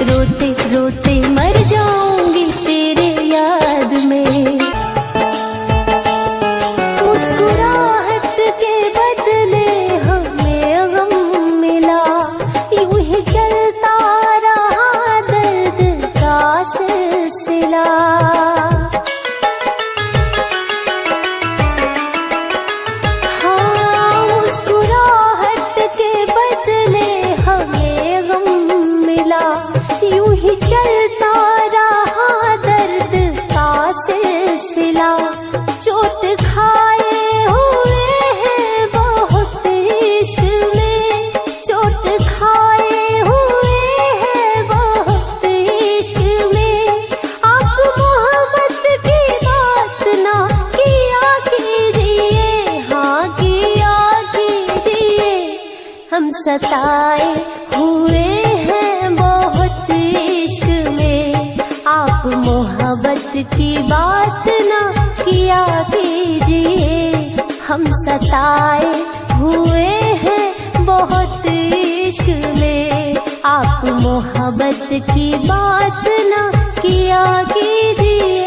रोते रोते मर जाऊंगी तेरे याद में। मुस्कुराहट के बदले हमें गम मिला, यूं ही चलता रहा दर्द का सिलसिला। हाँ मुस्कुराहट के बदले हमें गम मिला, यूं ही चलता रहा दर्द का सिलसिला। चोट खाए हुए हैं बहुत इश्क में, चोट खाए हुए हैं बहुत इश्क में। आप मोहब्बत की बात ना किया कीजिए, हाँ किया कीजिए। हम सताए हुए हैं बहुत इश्क में, आप मोहब्बत की बात ना किया कीजिए, हम सताए हुए हैं बहुत इश्क में, आप मोहब्बत की बात ना किया कीजिए।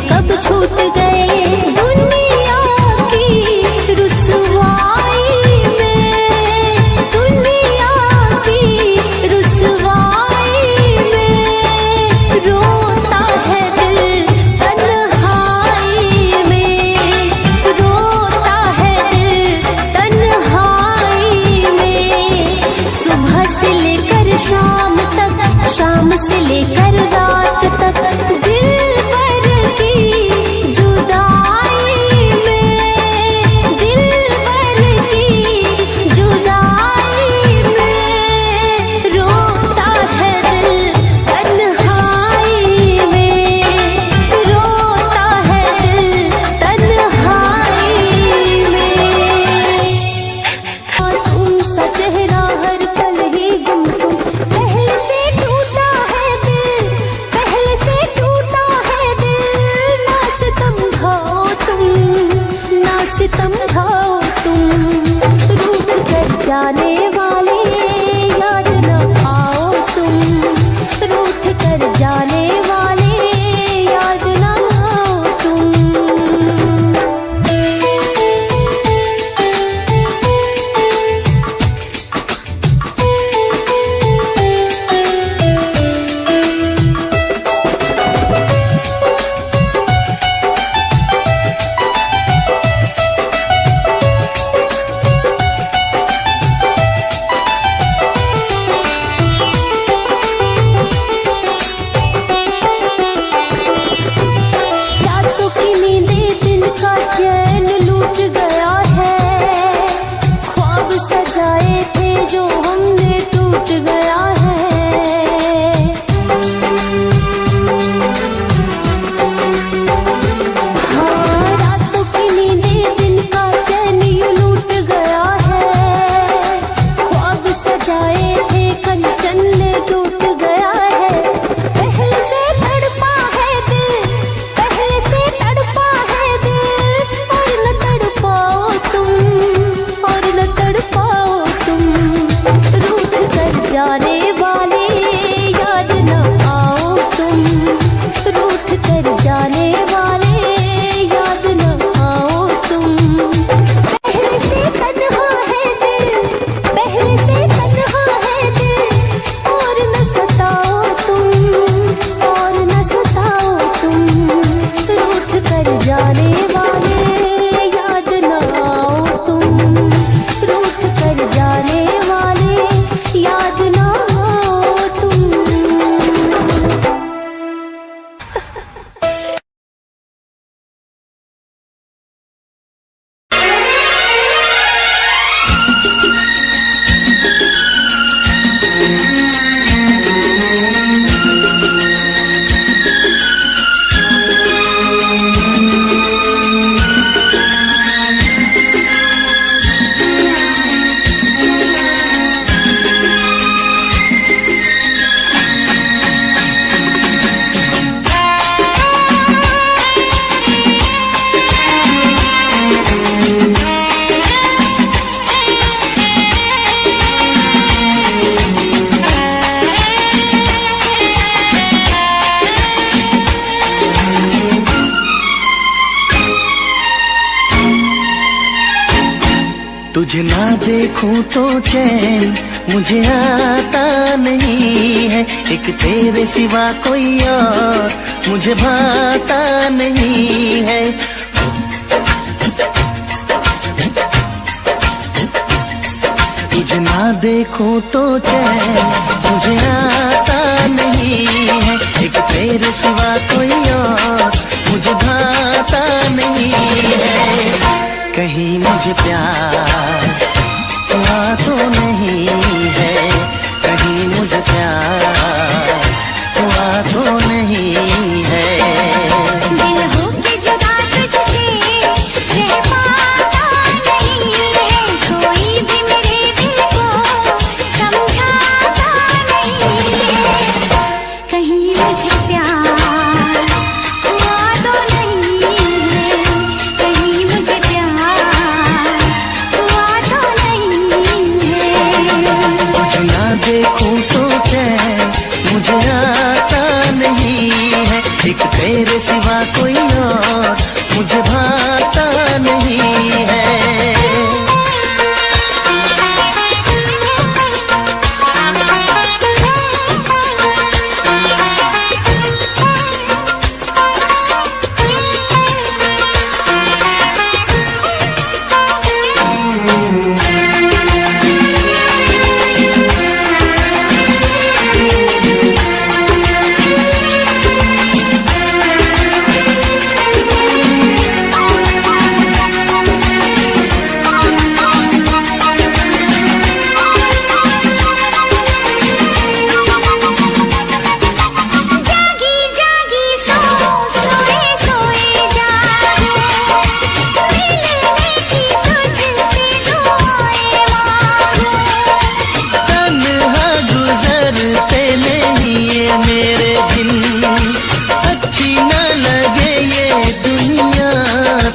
कब छूट गए दुनिया की रुसवाई में, दुनिया की रुसवाई में, रोता है दिल तन्हाई में, रोता है दिल तन्हाई में। सुबह से लेकर शाम तक, शाम से लेकर रात तक, दिल समझाओ तुम, रूठ कर जाने वाले याद न आओ तुम, रूठ कर जाने वाले याद न आओ तुम। तुझे ना देखूं तो चैन मुझे आता नहीं है, एक तेरे सिवा कोई और मुझे भाता नहीं है। तुझे ना देखूं तो चैन मुझे आता नहीं है, एक तेरे सिवा कोई और मुझे भाता नहीं है। कहीं मुझे प्यार हुआ तो नहीं है, कहीं मुझे प्यार हुआ तो नहीं है। दिल होके जुदा तुझसे रह पाता नहीं है, कोई भी मेरे दिल को समझाता नहीं है। कहीं मुझे प्यार हुआ तो नहीं है, कहीं मुझे प्यार हुआ तो नहीं है। तुझे ना देखूं तो चैन मुझे आता नहीं है, एक तेरे सिवा कोई और मुझे भाता नहीं है।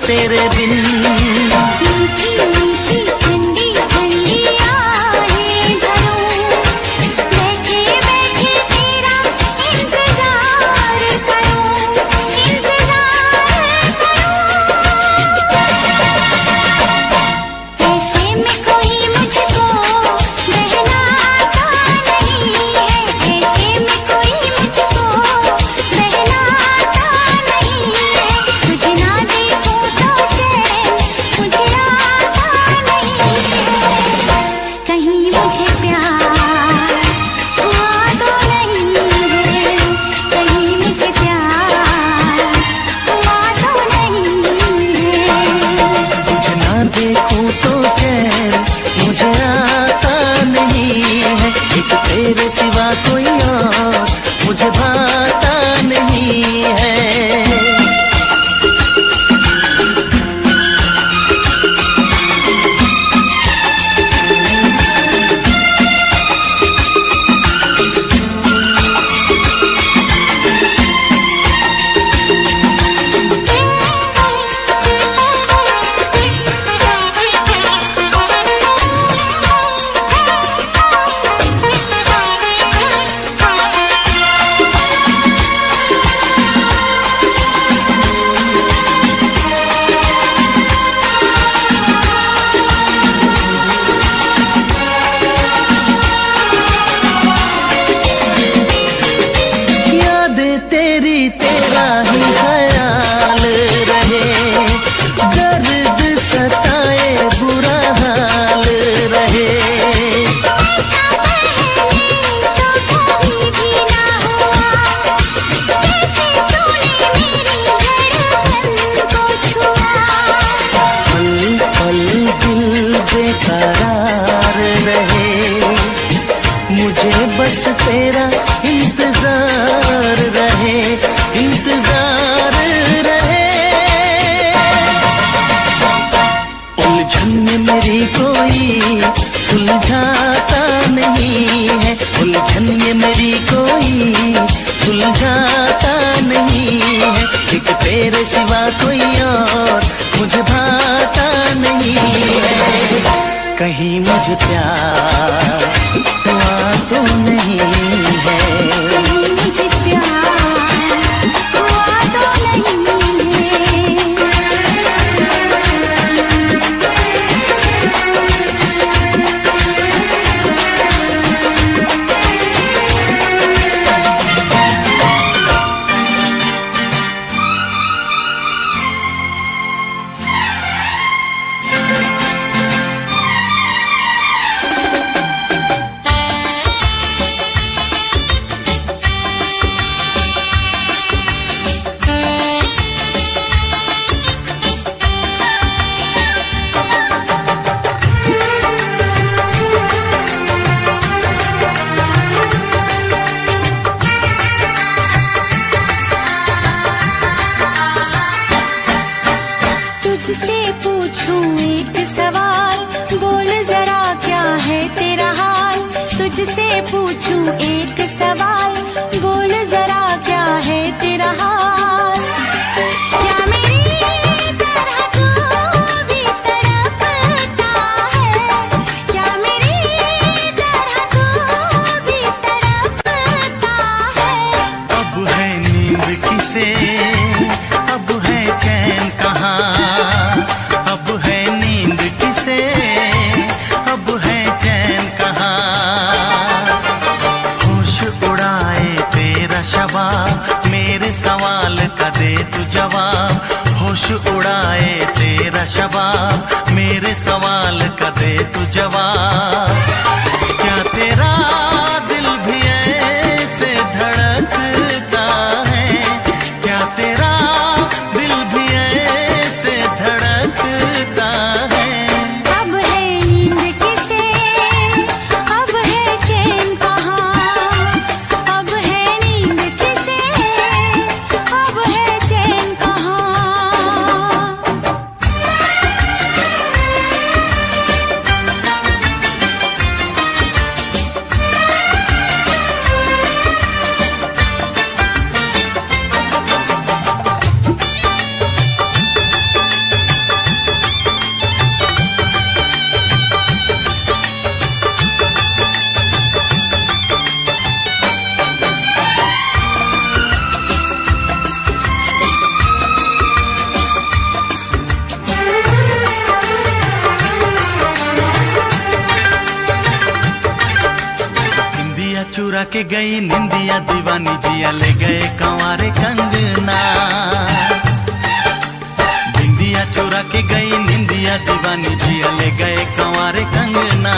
तेरे बिन मीठी मीठी ठंडी ठंडी आहें भरूं, बैठे बैठे तेरा इंतजार करूं, इंतजार करूं। ऐसे में कोई मुझको बहलाता नहीं है, ऐसे में कोई मुझको बहलाता नहीं है। तुझे ना देखूं तो चैन मुझे आता नहीं है, कहीं मुझे प्यार हुआ तो नहीं है, कहीं मुझे प्यार हुआ तो नहीं है। तुझे ना देखूं तो चैन मुझे आता नहीं है, एक तेरे सिवा कोई और मुझे भाता नहीं है। तेरी तेरा ही ख्याल रहे, दर्द सताए बुरा हाल रहे। ऐसा पहले तो कभी भी ना हुआ, कैसे तूने मेरी धड़कन को छुआ। पल पल दिल बेकरार रहे, मुझे बस तेरा इंतजार रहे, इंतजार रहे। उलझन में मेरी कोई सुलझाता नहीं है, उलझन ये मेरी कोई सुलझाता नहीं है, एक तेरे सिवा कोई और मुझे भाता नहीं है। कहीं मुझे प्यार हुआ तो नहीं है, कहीं मुझे प्यार हुआ तो नहीं है। सवाल का दे तू जवाब। क्या तेरा दिल भी ऐसे धड़कता है, क्या तेरा दिल भी ऐसे धड़कता है। अब है नींद किसे, अब है चैन कहाँ, अब है नींद किसे, अब है चैन कहाँ। निंदिया चुरा के गई निंदिया दीवानी जिया ले गए कंवारे कंगना। निंदिया चुरा के गई निंदिया दीवानी जिया ले गए कंवारे कंगना।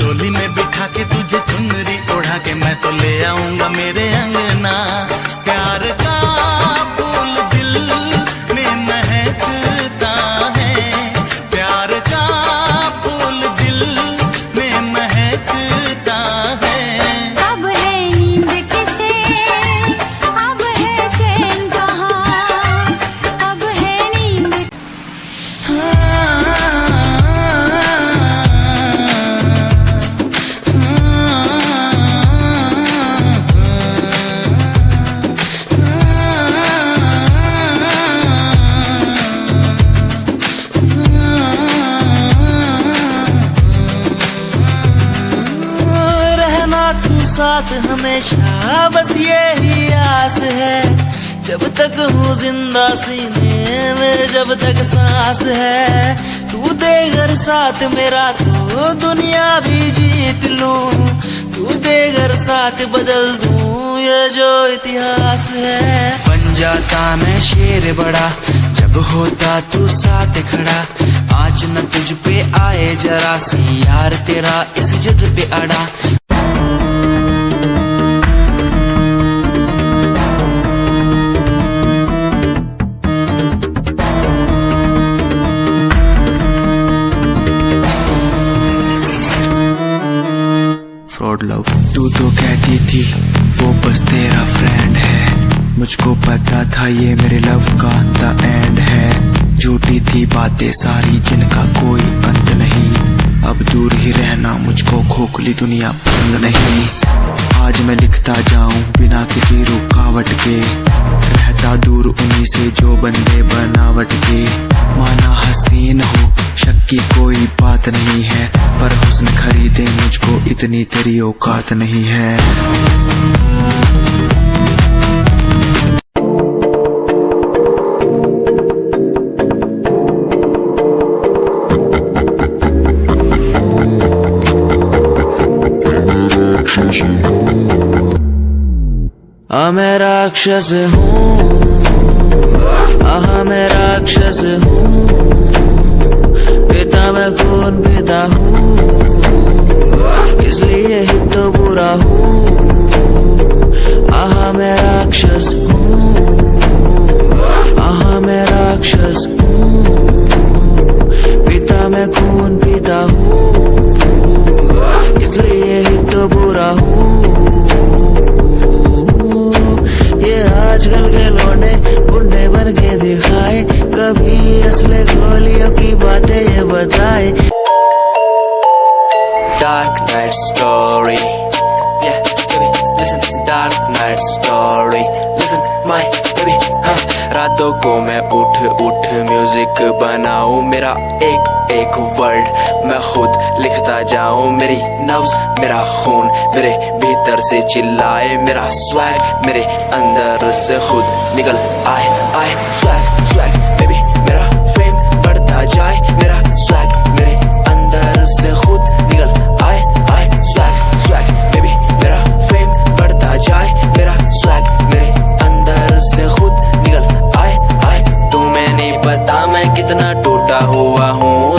डोली में बिठा के तुझे चुनरी ओढ़ा के मैं तो ले आऊंगा मेरे अंगना। प्यार का फूल दिल में महकता है, प्यार का फूल दिल में महकता है। अब है नींद किसे, अब है चैन कहाँ, अब है नींद। रहना तू साथ हमेशा बस यही आस है। जब तक हूँ जिंदा सीने में, जब तक सांस है। तू दे घर साथ मेरा तो दुनिया भी जीत लूं। तू दे घर साथ बदल दूं ये जो इतिहास है। बन जाता मैं शेर बड़ा जब होता तू साथ खड़ा। आज न तुझ पे आए जरा सी यार तेरा इस जिद पे अड़ा। फ्रॉड लव तू तो कहती थी वो बस तेरा फ्रेंड है। मुझको पता था ये मेरे लव का द एंड है। झूठी थी बातें सारी जिनका कोई अंत नहीं। अब दूर ही रहना मुझको खोखली दुनिया पसंद नहीं। आज मैं लिखता जाऊं बिना किसी रुकावट के, रहता दूर उन्हीं से जो बंदे बनावट के। माना हसीन हो शक की कोई बात नहीं है, पर हुस्न खरीदे मुझको इतनी तेरी औकात नहीं है। मैं राक्षस हूँ, मैं राक्षस हूँ। पिता मैं खून पिता हूँ, इसलिए ही तो बुरा हूँ। मैं राक्षस हूँ, मैं राक्षस हूँ। पिता मैं खून पिता हूँ, इसलिए ही तो बुरा हूँ। ये आजकल के लौंडे बुढ़े बन के दिखाए, कभी असली गोलियों की बातें ये बताए। Dark night story, yeah, baby, listen. Dark night story, listen, my baby, हाँ। रातों को मैं उठ उठ म्यूजिक बनाऊं, मेरा एक एक वर्ड मैं खुद लिखता जाऊं। मेरी नब्ज मेरा खून मेरे भीतर से चिल्लाए, मेरा स्वैग मेरे अंदर से खुद निकल आए आए। स्वैग स्वैग बेबी मेरा फेम बढ़ता जाए, मेरा स्वैग मेरे अंदर से खुद निकल आए आए। स्वैग स्वैग बेबी मेरा फेम बढ़ता जाए, मेरा स्वैग मेरे अंदर से खुद निकल आए आए। तुम्हें नहीं पता मैं कितना टूटा हुआ हूँ,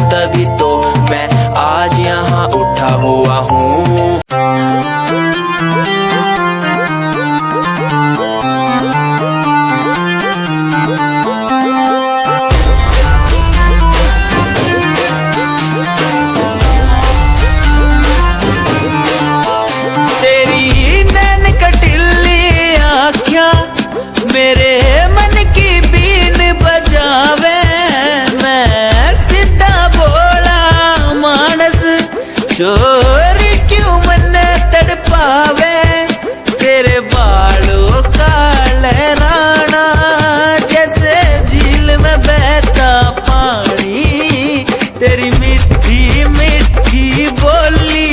तेरी मीठी मीठी बोली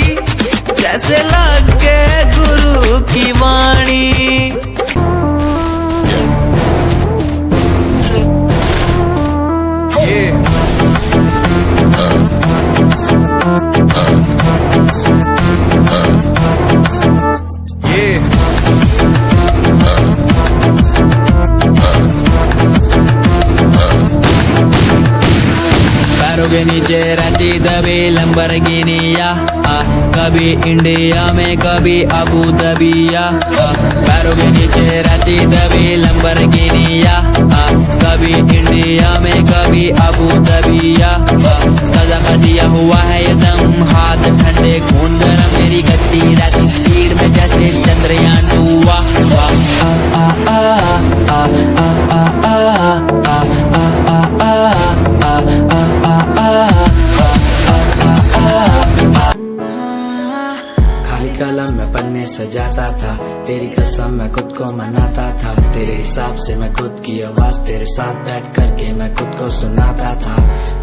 जैसे लगे गुरु की वाणी। पैरों के नीचे रहती दबी लंबरगिनिया, कभी इंडिया में कभी अबू दबिया। पैरों के नीचे रहती दबी लंबरगिनिया, कभी इंडिया में कभी अबू दबिया। ताजा का दिया हुआ है ये दम, हाथ ठंडे खून गरम, मेरी गति रहती स्पीड में जैसे चंद्रयान हुआ। खाली कलम में पन्ने सजाता था, तेरी कसम मैं खुद को मनाता था। तेरे हिसाब से मैं खुद की आवाज तेरे साथ बैठ करके मैं खुद को सुनाता था।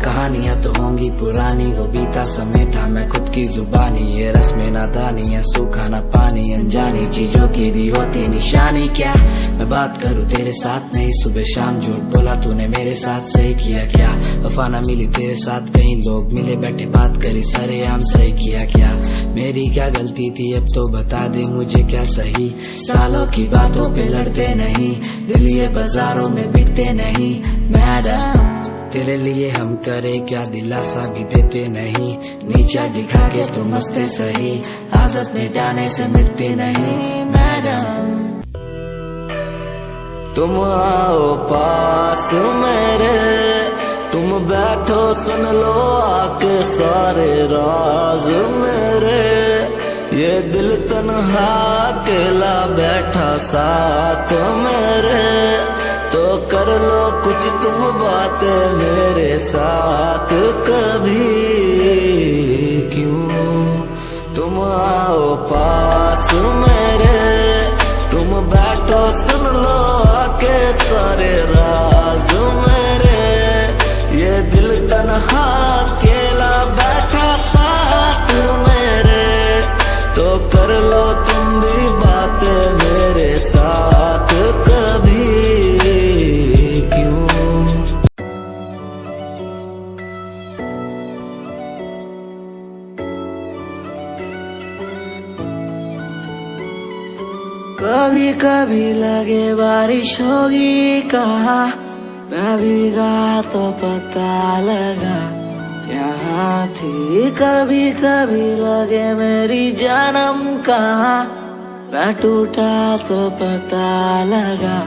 कहानियां तो होंगी पुरानी, वो बीता समय था मैं खुद की जुबानी। ये रस्में नादानी है, सूखा ना पानी, अनजानी चीजों की भी होती निशानी। क्या मैं बात करूं तेरे साथ नहीं, सुबह शाम झूठ बोला तूने मेरे साथ, सही किया क्या? वफा ना मिली तेरे साथ, कई लोग मिले बैठे बात करी सरेआम, सही किया क्या? मेरी क्या गलती थी अब तो बता दे मुझे, क्या सही? सालों की बातों पे लड़ते नहीं, दिल ये बाजारों में बिकते नहीं। मैडम तेरे लिए हम करे क्या, दिलासा भी देते नहीं। नीचा दिखा के तुम हंसते सही, आदत मिटाने से मिटते नहीं। मैडम तुम आओ पास मेरे, तुम बैठो सुन लो आके सारे राज मेरे। ये दिल तन्हा अकेला बैठा साथ मेरे, तो कर लो कुछ तुम बातें मेरे साथ कभी। क्यों तुम आओ पास मेरे, तुम बैठो सुन लो आके सारे राज मेरे। ये दिल तन्हा अकेला बैठा साथ मेरे, तो कर लो तुम भी बातें मेरे साथ कभी। क्यों कभी कभी लगे बारिश होगी कहा, मैं भीगा तो पता लगा यहाँ थी। कभी कभी लगे मेरी जन्म कहाँ, मैं टूटा तो पता लगा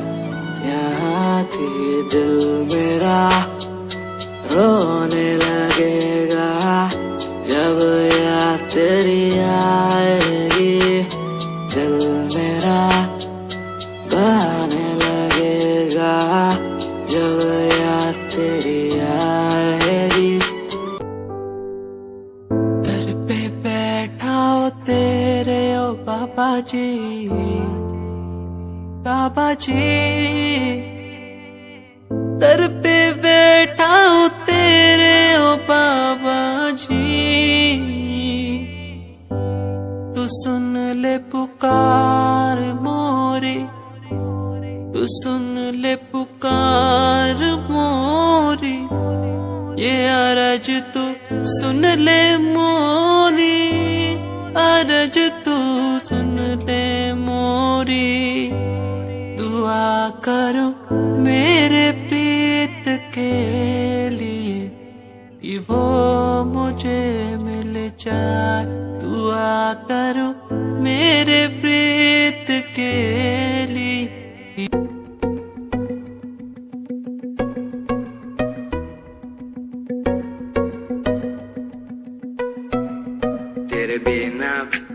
यहाँ थी। दिल मेरा रोने लगेगा जब याद तेरी आएगी। दिल मेरा गाने लगेगा जब याद तेरी आएगी। घर पे बैठा हो तेरे ओ बाबा जी, बाबा जी। घर पे बैठा हो तेरे ओ बाबा जी, तू सुन ले पुकार मोरी, तू सुन ले पुकार मोरी। ये अरज तू सुन ले मोरी, अरज तू सुन ले मोरी। दुआ करो मेरे प्रीत के लिए कि वो मुझे मिल जाए। दुआ करो मेरे प्रीत के लिए। तेरे बिना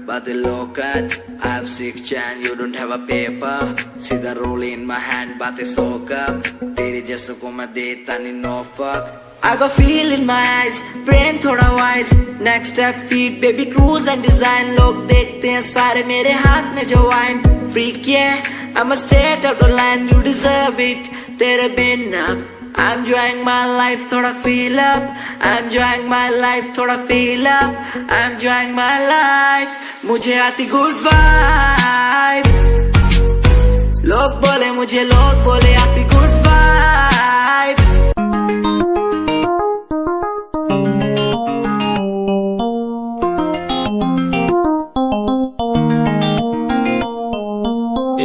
बादलों का I have 6 chain, you don't have a paper. सीधा roll in my hand, बातें सोका। तेरे जैसों को मैं देता नहीं no fuck. I got feel in my eyes, brain थोड़ा wise. Next step feet, baby cruise and design. लोग देखते हैं सारे मेरे हाथ में जो wine. Freak yeah, I'm a straight out of line, you deserve it. तेरे बिना I'm enjoying my life, थोड़ा feel up. I'm enjoying my life, थोड़ा feel up. I'm enjoying my life, मुझे आती good vibe. लोग बोले मुझे, लोग बोले आती good vibe.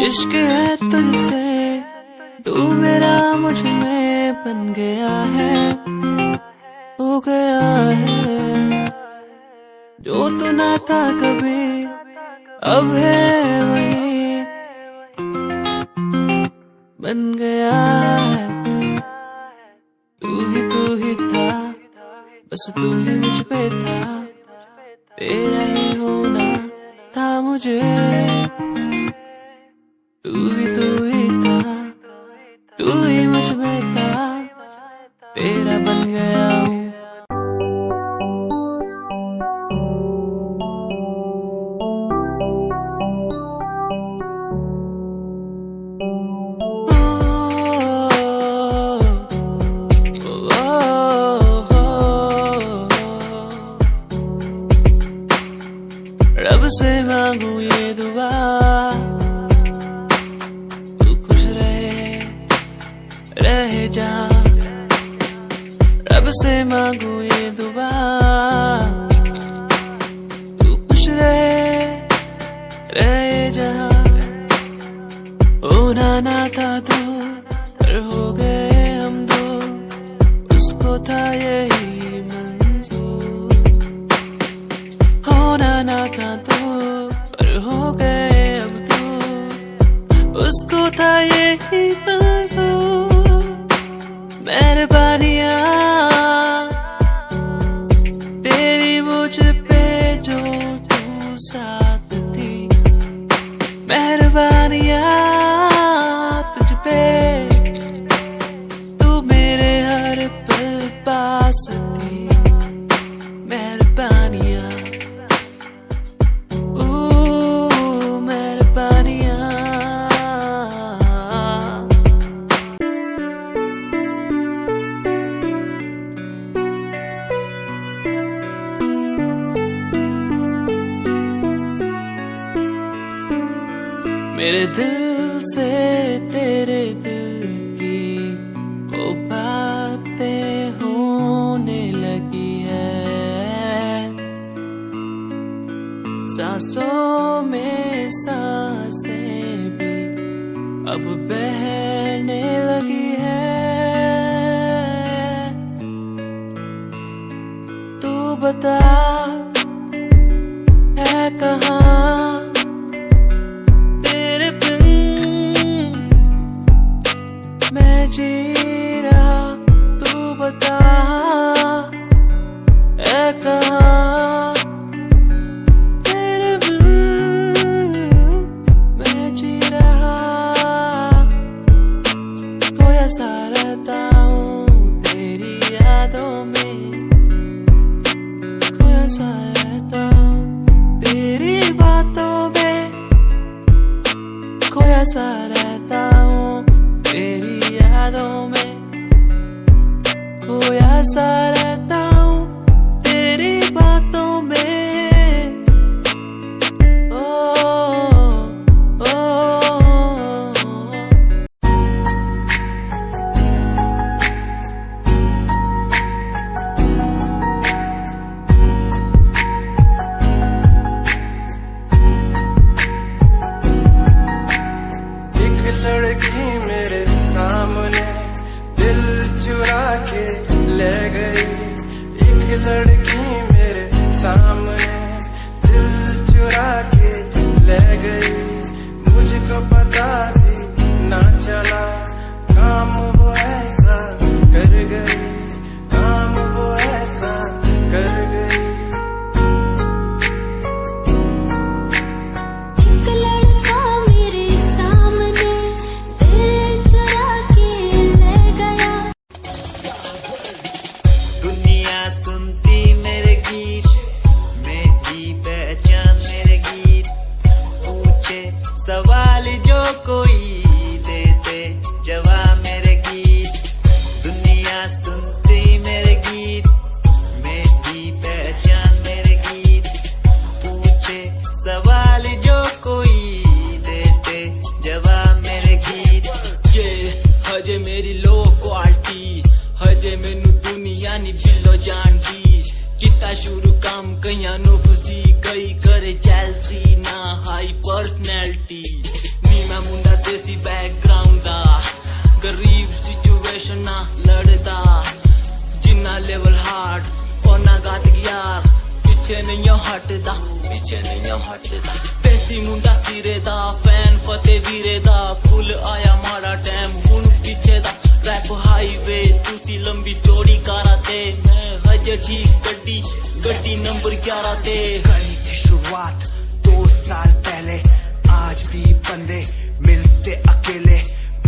इश्क है तुझसे, तू मेरा मुझ में बन गया है, हो गया है। जो तू ना था कभी, अब है वही बन गया है। तू ही था, बस तू ही मुझ पे था, तेरा ही होना था मुझे। तू ही था, तू ही मुझ में था, तेरा बन गया हूँ। रब से मांगू ये दुआ, रहे जा। रब से मांगू ये दुआ, तू खुश रहे जा। होना ना था तू, पर हो गए हम दो, उसको था यही मंजूर। होना ना था तू, पर हो गए अब तू, उसको था यही मंजूर। मेहरबानियाँ तेरी मुझ पे जो तू साथ थी, मेहरबानियाँ तुझ पे, तू मेरे हर पल पास थी। मेहरबानियाँ, मेहरबानियाँ। मेरे दिल से तेरे दिल की वो बातें होने लगी है, सांसों में सांसें भी अब बहने लगी है। तू बता है कहाँ मैं जी रहा, तू बता है कहाँ तेरे बिन मैं जी रहा। खोया सा रहता हूँ तेरी यादों में, खोया सा रहता हूँ तेरी बातों में, खोया सा रहता हूँ तेरी यादों में, खोया सा रहता हूँ तेरी बातों में। ओ, ओ, एक लड़की मेरे सामने दिल चुरा के ले गई, शुरू काम कईयां नु खुशी कई करे जैलसी ना हाई पर्सनैलिटी नी मैं मुंडा देसी बैकग्राउंड दा गरीब सिचुएशन ना लड़दा जिन्ना लेवल हार्ड और ना गात यार पीछे नहीं हटदा देसी मुंडा सिरे दा फैन फते वीरे दा फुल आया माड़ा टाइम हुन पीछे दा रैप हाईवे तुसी लंबी चौड़ी कारा ते मैं हजे ठीक गड्डी नंबर 11 ते कहीं की शुरुआत 2 साल पहले आज भी बंदे मिलते अकेले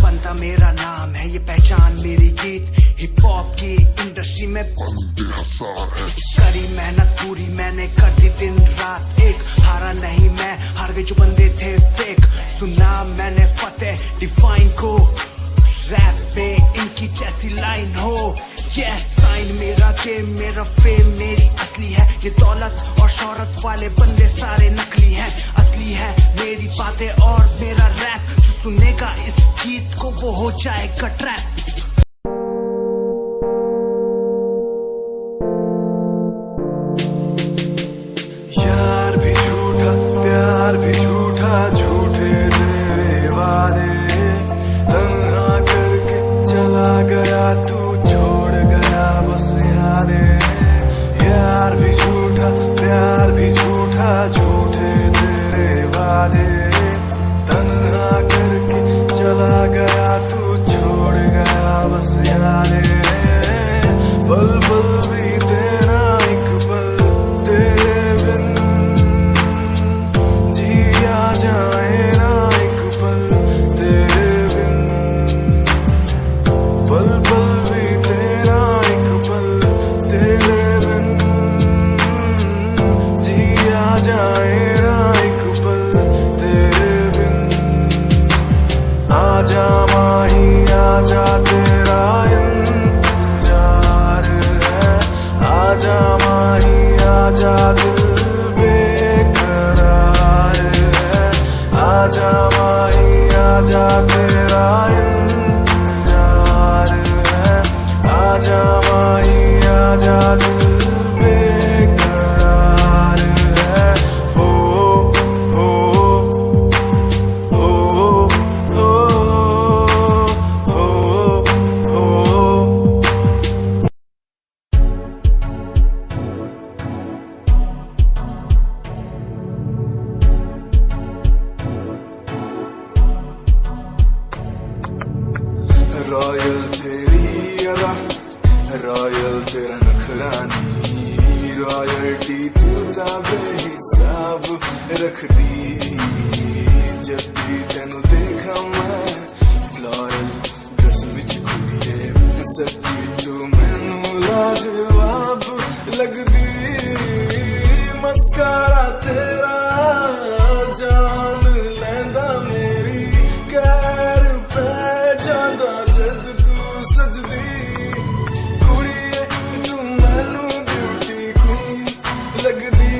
बनता मेरा नाम है ये पहचान मेरी गीत हिप हॉप की इंडस्ट्री में करी मेहनत पूरी मैंने कर दी दिन रात एक हारा नहीं मैं हार गए जो बंदे थे फेक सुना मैंने फतेह डिफाइन को रैप पे इनकी जैसी लाइन हो ये साइन मेरा गेम मेरा फेम मेरी असली है ये दौलत और शोहरत वाले बंदे सारे नकली हैं असली है मेरी बातें और मेरा रैप जो सुनेगा इस गीत को वो हो जाएगा ट्रैप यार भी झूठा प्यार भी झूठा झूठे तेरे वादे तन्हा करके चला गया तू छोड़ गया बस यादें यार भी झूठा प्यार भी झूठा झूठे तेरे वादे तन्हा करके चला गया तू छोड़ गया बस यादें पल पल भी तेरा एक पल तेरे बिन जिया जाए ना एक पल तेरे बिन पल पल भी तेरा एक पल तेरे बिन जिया जाए ना एक पल तेरे बिन आजा माही आजा तेरा इंतजार है आजा माही आजा दिल बेकरार है आजा माही आजा तेरा इंतजार है आजा माही आजा दिल बेकरार है ओ ओ ओ ओ ओ ओ रॉयल तेरी अदा रॉयल तेरा नखरानी रॉयल्टी तू ता बेहिसाब रख दी जब भी तेनू देखा मैं फ्लोरल ड्रेस विच कुड़िए सच्ची तू मैनू लाजवाब लगदी मस्कारा तेरा जान लैंदा मेरी कैर पै जांदा जद तू सजदी कुड़िए तू मैनू ब्यूटी क्वीन लगदी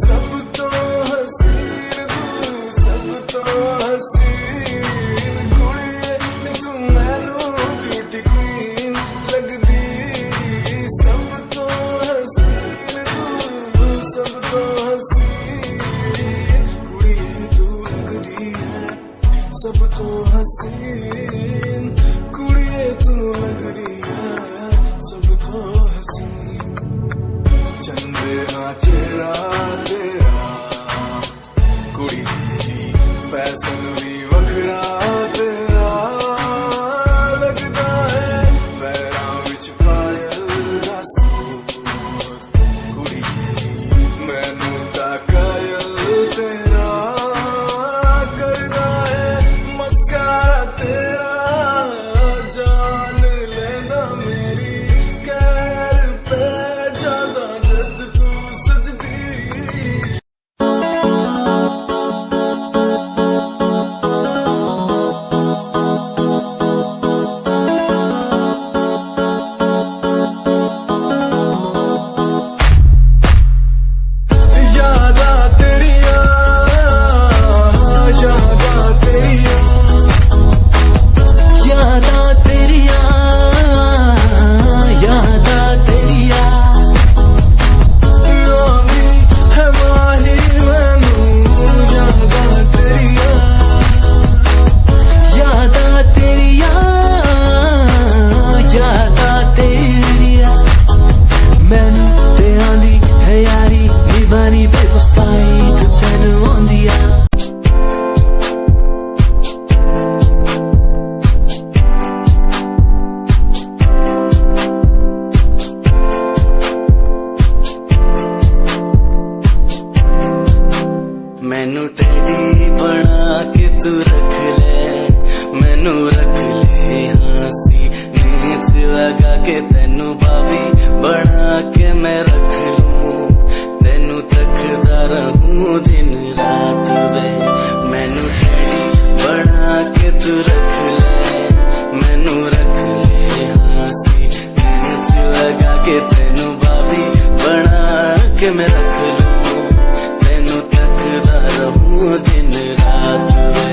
सब तो हसीन तू सब तो हसीन कुड़िए तू मैनू ब्यूटी क्वीन लगदी सब तो हसीन तू सब तो हसीन कुड़िए तू लगदी है सब तो हसीन कुड़िए तू लगदी है सब तो हसीन चंदे हाँ चेहरा तेरा कुड़ी फैशन भी वखरा तेरा लगदा है पैरां विच पायल दा सूट कुड़ी मैनू ता कायल तेरा करदा है मस्कारा तेरा जान लेंदा मैनू टेडी बना के तू रख ले, मैनू रख ले हंसी नीच लगा के, तेनू भाभी बना के मैं रख लूं, तेनू तकदा रहूं दिन रात वे। मैनू टेडी बना के तू रख ले, मैनू रख ले हंसी नीच लगा के, तेनू भाभी बना के मैं रख लूं, तेनू तकदा रहूं दिन रात वे।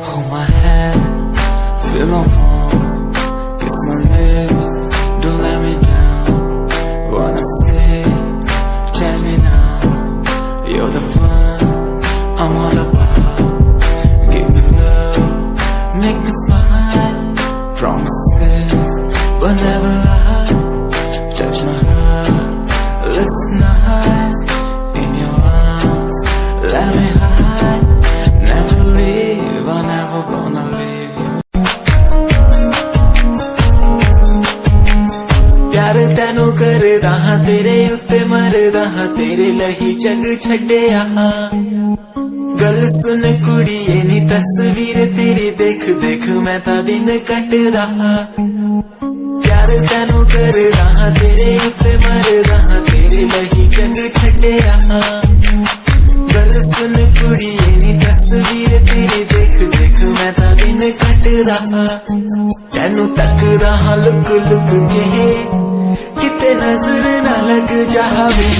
Hold my hand, feel my palm, kiss my lips, don't let me down. Wanna say, tell me now, you're the fun I'm all about. Give me love, make me smile, promises but never lie. Touch my heart, listen nice, in your arms, let me hide. Never leave, I'm never gonna leave you. प्यार तैनू करदा हां, तेरे उत्ते मरदा हां, तेरे लही जग छड्डिया। गल सुन कुड़िए नी तस्वीर तेरी देख देख मैं तां दिन कटदा हां। प्यार तैनू करदा हां, तेरे उत्ते मरदा हां, तेरे लही जग छड्डिया। गल सुन कुड़िए नी तस्वीर तेरी देख देख मैं तां दिन कटदा हां। तैनू तकदा हां लुक लुक के, किते नजर ना लग जावे।